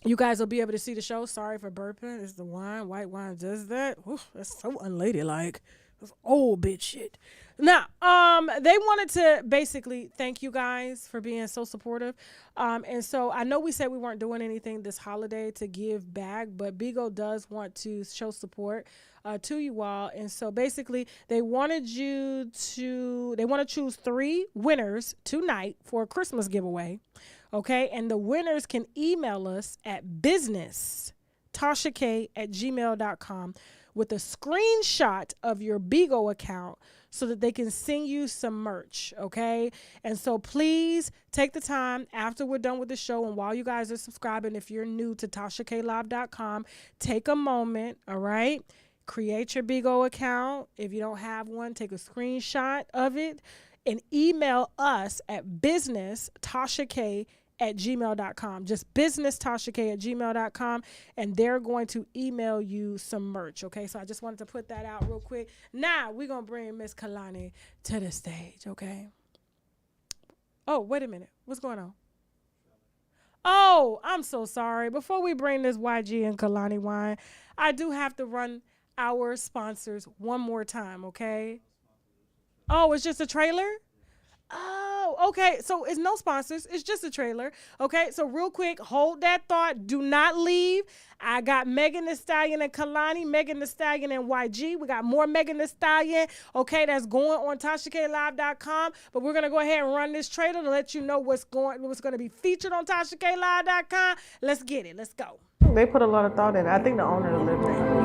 You guys will be able to see the show. Sorry for burping. It's the wine. White wine does that. Oof, that's so unladylike. That's old bitch shit. Now, they wanted to basically thank you guys for being so supportive. And so I know we said we weren't doing anything this holiday to give back, but Bigo does want to show support to you all. And so basically they want to choose 3 winners tonight for a Christmas giveaway. Okay. And the winners can email us at business.tashak@gmail.com with a screenshot of your Bigo account so that they can send you some merch, okay? And so please take the time after we're done with the show and while you guys are subscribing, if you're new to TashaKLive.com, take a moment, all right? Create your Bigo account. If you don't have one, take a screenshot of it and email us at business.tashak@gmail.com. Just business.tashak@gmail.com, and they're going to email you some merch. Okay, so I just wanted to put that out real quick. Now we're gonna bring Miss Kehlani to the stage. Okay. Oh, wait a minute. What's going on? Oh, I'm so sorry. Before we bring this YG and Kehlani wine, I do have to run our sponsors one more time. Okay. Oh, it's just a trailer? Oh, okay. So it's no sponsors. It's just a trailer. Okay. So real quick, hold that thought. Do not leave. I got Megan Thee Stallion and Kehlani, Megan Thee Stallion and YG. We got more Megan Thee Stallion. Okay. That's going on TashaKLive.com. But we're going to go ahead and run this trailer to let you know what's going to be featured on TashaKLive.com. Let's get it. Let's go. They put a lot of thought in it. I think the owner lived there.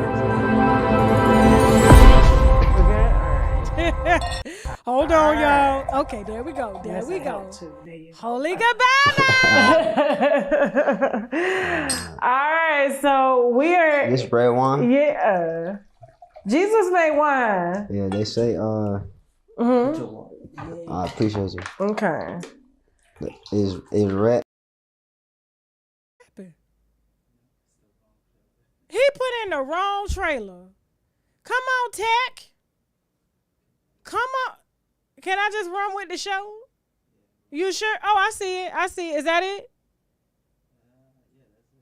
Hold on, y'all. Okay, there we go. There we go. Holy goodbye. All right, so we are. This red wine? Yeah. Jesus made wine. Yeah, they say, I appreciate you. Okay. Is red. He put in the wrong trailer. Come on, Tech. Come on. Can I just run with the show? You sure? Oh, I see it. I see it. Is that it?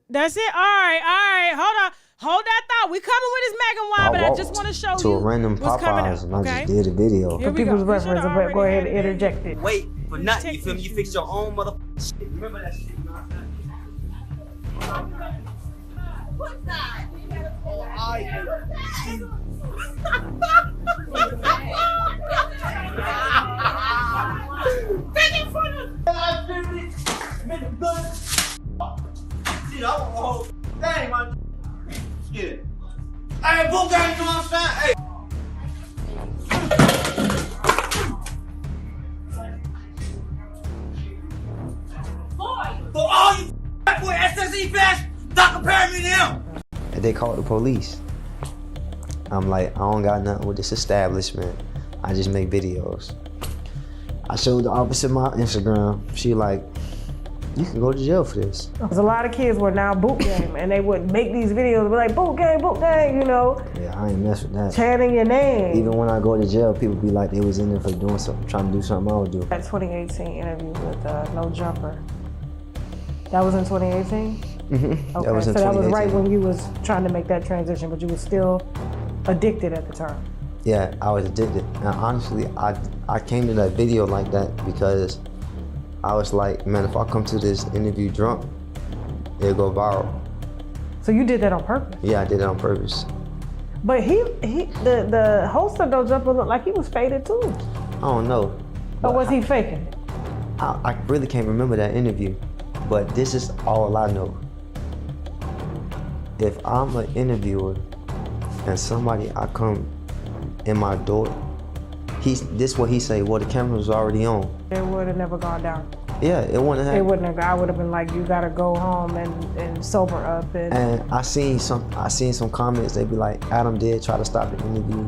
That's it? All right. Hold on. Hold that thought. We coming with this Megan wine, but I just want to show to you a random what's coming Popeyes up, and okay? I just did a video. For people's reference, but go ahead and interject it. Wait for nothing, you feel me? You fix your own motherfucking shit. Remember that shit, you know what I'm saying? What's that? Oh, Hey, boom gang, you know what I'm saying? Hey. For all you boy SSE fast, stop comparing me to him. And they called the police. I'm like, I don't got nothing with this establishment. I just make videos. I showed the officer my Instagram. She like, you can go to jail for this. Because a lot of kids were now boot game, and they would make these videos, be like, boot game, you know. Yeah, I ain't mess with that. Chanting your name. Even when I go to jail, people be like, they was in there for doing something, trying to do something I would do. That 2018 interview with No Jumper. That was in 2018? Mm-hmm. Okay, That was in so that was 2018. right when you was trying to make that transition, but you were still addicted at the time. Yeah, I was addicted. And honestly, I came to that video like that because I was like, man, if I come to this interview drunk, it'll go viral. So you did that on purpose? Yeah, I did it on purpose. But the host of No Jumper looked like he was faded too. I don't know. Or was he faking it? I really can't remember that interview, but this is all I know. If I'm an interviewer and somebody I come in my door, this what he say, well, the camera was already on. It would have never gone down. Yeah, it wouldn't have. It wouldn't have. I would have been like, you gotta go home and sober up. And I seen some comments. They be like, Adam did try to stop the interview.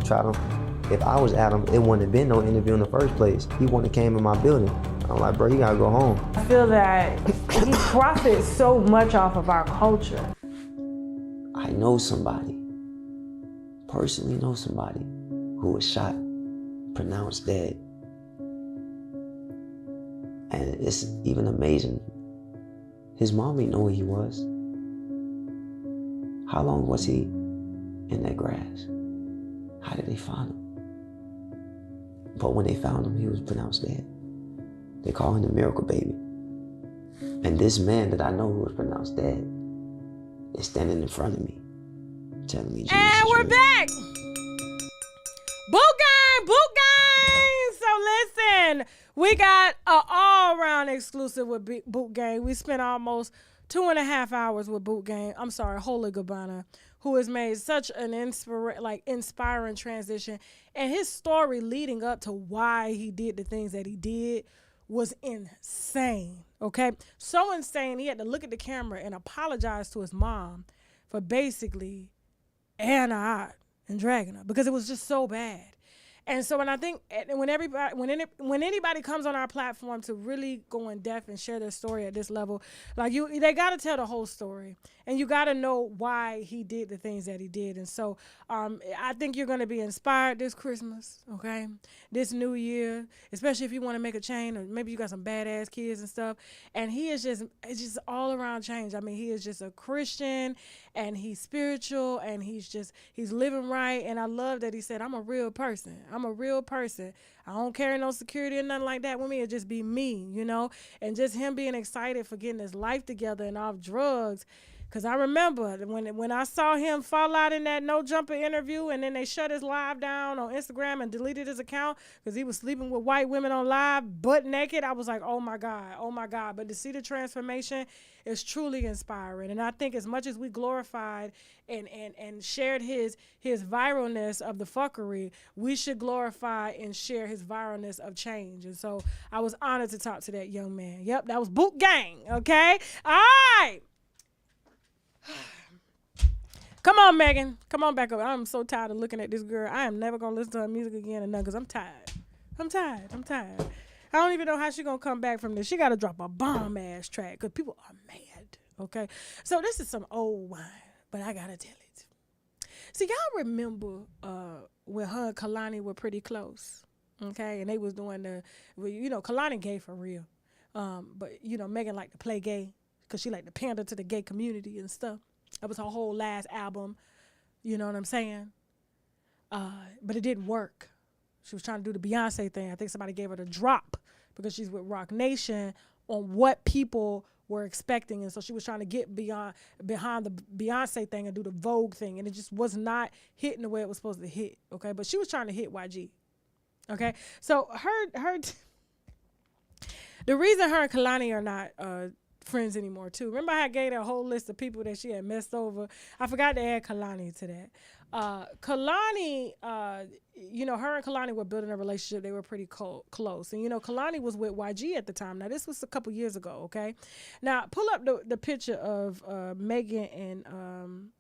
If I was Adam, it wouldn't have been no interview in the first place. He wouldn't have came in my building. I'm like, bro, you gotta go home. I feel that he profits so much off of our culture. I know somebody, personally know somebody who was shot, pronounced dead. And it's even amazing. His mom didn't know who he was. How long was he in that grass? How did they find him? But when they found him, he was pronounced dead. They call him the miracle baby. And this man that I know who was pronounced dead is standing in front of me, telling me Jesus And we're is real. back. Boot gang, boot gang. So listen, we got an all-round exclusive with Boot Gang. We spent almost 2.5 hours with Boot Gang. I'm sorry, Holy Gabbana, who has made such an inspiring transition. And his story leading up to why he did the things that he did was insane, okay? So insane, he had to look at the camera and apologize to his mom for basically airing her out and dragging her because it was just so bad. And so when I think when anybody comes on our platform to really go in depth and share their story at this level, like they got to tell the whole story, and you got to know why he did the things that he did. And so I think you're going to be inspired this Christmas, okay, this New Year, especially if you want to make a change, or maybe you got some badass kids and stuff. And he is it's just all around change. I mean, he is just a Christian, and he's spiritual, and he's living right. And I love that he said, I'm a real person. I'm a real person. I don't carry no security or nothing like that with me. It just be me, you know? And just him being excited for getting his life together and off drugs. Because I remember when I saw him fall out in that No Jumper interview, and then they shut his live down on Instagram and deleted his account because he was sleeping with white women on live, butt naked. I was like, oh my God, oh my God. But to see the transformation is truly inspiring. And I think as much as we glorified and shared his viralness of the fuckery, we should glorify and share his viralness of change. And so I was honored to talk to that young man. Yep, that was Boot Gang, okay? All right. Come on, Megan. Come on back up. I'm so tired of looking at this girl. I am never going to listen to her music again or nothing because I'm tired. I'm tired. I don't even know how she's going to come back from this. She got to drop a bomb-ass track because people are mad, okay? So this is some old wine, but I got to tell it. See, y'all remember when her and Kehlani were pretty close, okay? And they was doing Kehlani gay for real. But, Megan liked to play gay because she liked to pander to the gay community and stuff. That was her whole last album. You know what I'm saying? But it didn't work. She was trying to do the Beyonce thing. I think somebody gave her the drop because she's with Roc Nation on what people were expecting. And so she was trying to get behind the Beyonce thing and do the Vogue thing. And it just was not hitting the way it was supposed to hit. Okay. But she was trying to hit YG. Okay. So the reason her and Kehlani are not friends anymore too. Remember I gave her a whole list of people that she had messed over? I forgot to add Kehlani to that. Kehlani, her and Kehlani were building a relationship. They were pretty close. And, Kehlani was with YG at the time. Now, this was a couple years ago, okay? Now, pull up the picture of Megan and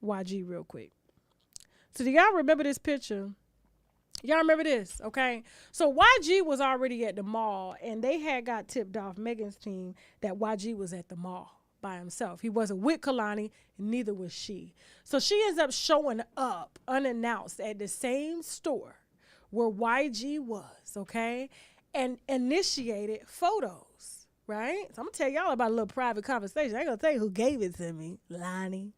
YG real quick. So, do y'all remember this picture? Y'all remember this, okay? So YG was already at the mall, and they had got tipped off, Megan's team, that YG was at the mall by himself. He wasn't with Kehlani, and neither was she. So she ends up showing up unannounced at the same store where YG was, okay? And initiated photos, right? So I'm going to tell y'all about a little private conversation. I ain't going to tell you who gave it to me, Lonnie.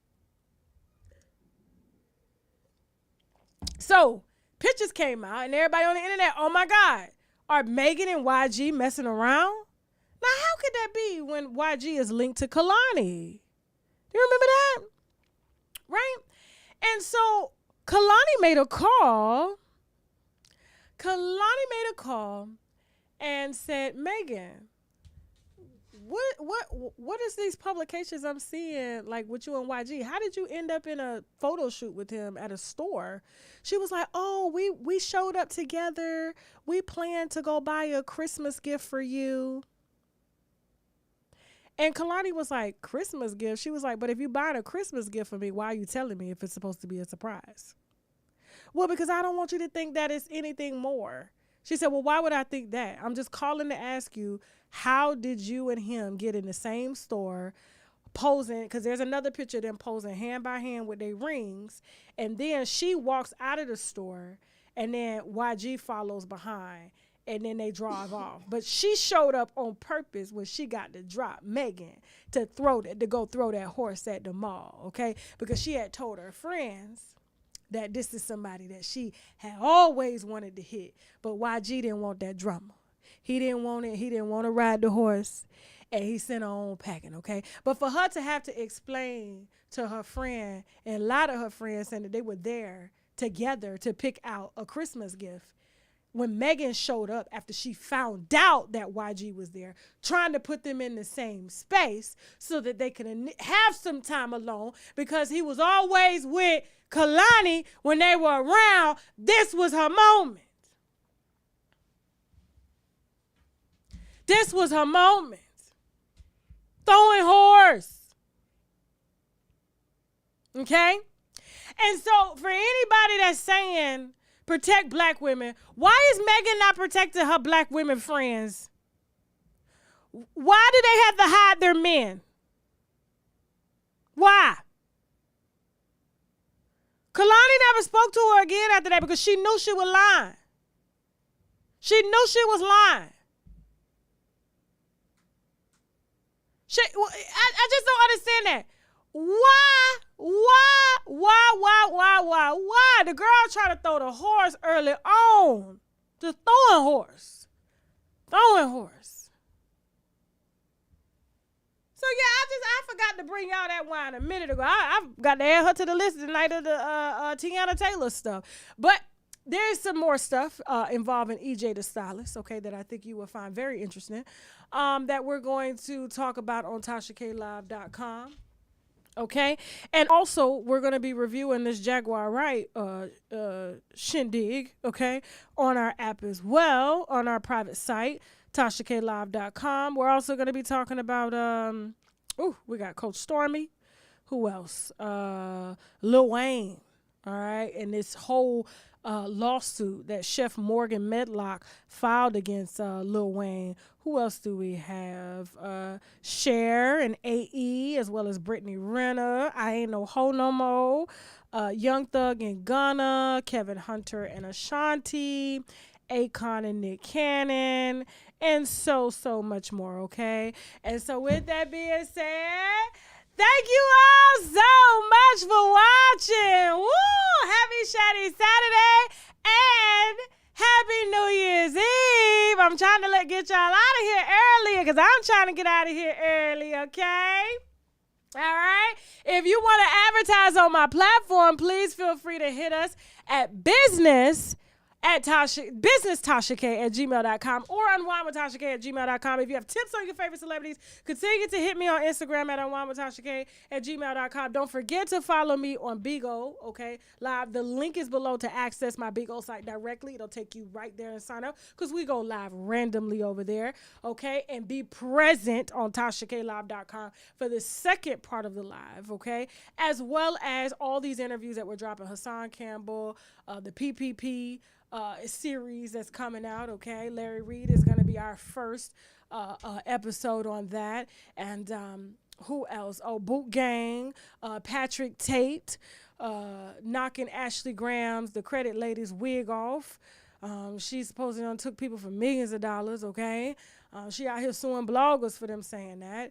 So pictures came out, and everybody on the internet, oh my God, are Megan and YG messing around? Now, how could that be when YG is linked to Kehlani? Do you remember that? Right? And so Kehlani made a call. Kehlani made a call and said, Megan, what is these publications I'm seeing, like with you and YG? How did you end up in a photo shoot with him at a store? She was like, oh, we showed up together. We planned to go buy a Christmas gift for you. And Kehlani was like, Christmas gift? She was like, but if you buying a Christmas gift for me, why are you telling me if it's supposed to be a surprise? Well, because I don't want you to think that it's anything more. She said, well, why would I think that? I'm just calling to ask you, how did you and him get in the same store posing? Because there's another picture of them posing hand by hand with their rings. And then she walks out of the store, and then YG follows behind. and then they drive off. But she showed up on purpose when she got to drop Megan to go throw that horse at the mall, okay? Because she had told her friends that this is somebody that she had always wanted to hit, but YG didn't want that drama. He didn't want it. He didn't want to ride the horse, and he sent her on packing, okay? But for her to have to explain to her friend, and a lot of her friends saying that they were there together to pick out a Christmas gift, when Megan showed up after she found out that YG was there, trying to put them in the same space so that they could have some time alone, because he was always with Kehlani when they were around, this was her moment. This was her moment. Throwing horse. Okay? And so for anybody that's saying protect black women, why is Megan not protecting her black women friends? Why do they have to hide their men? Why? Kehlani never spoke to her again after that because she knew she was lying. She knew she was lying. I just don't understand that. Why? The girl tried to throw the horse early on. Just throwing horse. So yeah, I forgot to bring y'all that wine a minute ago. I got to add her to the list tonight of the Tiana Taylor stuff. But there's some more stuff involving EJ the Stylist, okay, that I think you will find very interesting, that we're going to talk about on TashaKLive.com. Okay, and also we're going to be reviewing this Jaguar Wright shindig, okay, on our app as well, on our private site, TashaKLive.com. We're also going to be talking about, we got Coach Stormy. Who else? Lil Wayne, all right, and this whole lawsuit that Chef Morgan Medlock filed against Lil Wayne. Who else do we have? Cher and AE, as well as Brittany Renner. I Ain't No Ho No Mo. Young Thug and Gunna. Kevin Hunter and Ashanti. Akon and Nick Cannon. And so much more, okay? And so with that being said, thank you all so much for watching. Woo! Happy Shady Saturday and Happy New Year's Eve. I'm trying to get y'all out of here earlier because I'm trying to get out of here early, okay? All right? If you want to advertise on my platform, please feel free to hit us at business TashaK at gmail.com or UNWINEWITHTASHAK at gmail.com. If you have tips on your favorite celebrities, continue to hit me on Instagram at UNWINEWITHTASHAK at gmail.com. Don't forget to follow me on Bigo, okay, live. The link is below to access my Bigo site directly. It'll take you right there and sign up because we go live randomly over there, okay? And be present on TashaKLive.com for the second part of the live, okay? As well as all these interviews that we're dropping. Hassan Campbell, the PPP, series that's coming out, okay? Larry Reed is going to be our first episode on that. And who else? Oh, Boot Gang, Patrick Tate, knocking Ashley Graham's, the Credit Lady's wig off. She supposedly took people for millions of dollars, okay? She out here suing bloggers for them saying that.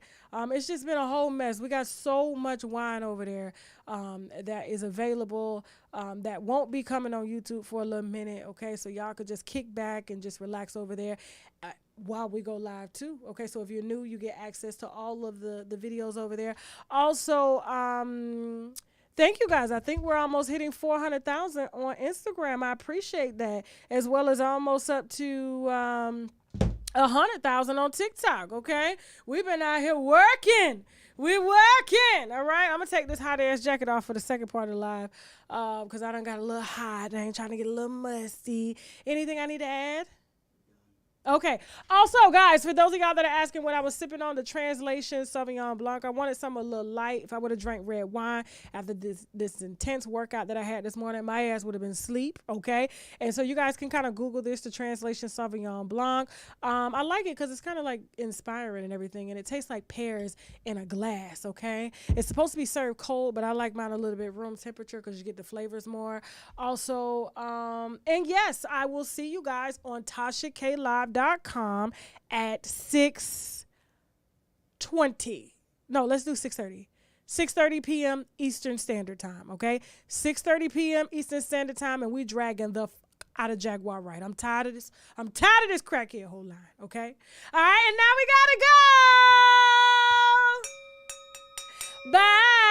It's just been a whole mess. We got so much wine over there that is available that won't be coming on YouTube for a little minute, okay? So y'all could just kick back and just relax over there while we go live too, okay? So if you're new, you get access to all of the videos over there. Also, thank you guys. I think we're almost hitting 400,000 on Instagram. I appreciate that, as well as almost up to 100,000 on TikTok, okay? We've been out here working. We're working, all right? I'm going to take this hot-ass jacket off for the second part of the live because I done got a little hot. I ain't trying to get a little musty. Anything I need to add? Okay. Also, guys, for those of y'all that are asking what I was sipping on, the translation Sauvignon Blanc, I wanted something a little light. If I would have drank red wine after this intense workout that I had this morning, my ass would have been asleep, okay? And so you guys can kind of Google this, the translation Sauvignon Blanc. I like it because it's kind of like inspiring and everything, and it tastes like pears in a glass, okay? It's supposed to be served cold, but I like mine a little bit room temperature because you get the flavors more. Also, and yes, I will see you guys on TashaKLive.com at 6:20. No, let's do 6:30. 6:30 p.m. Eastern Standard Time, okay? 6:30 p.m. Eastern Standard Time, and we dragging the out of Jaguar Right. I'm tired of this. I'm tired of this crackhead whole line, okay? All right, and now we gotta go. Bye.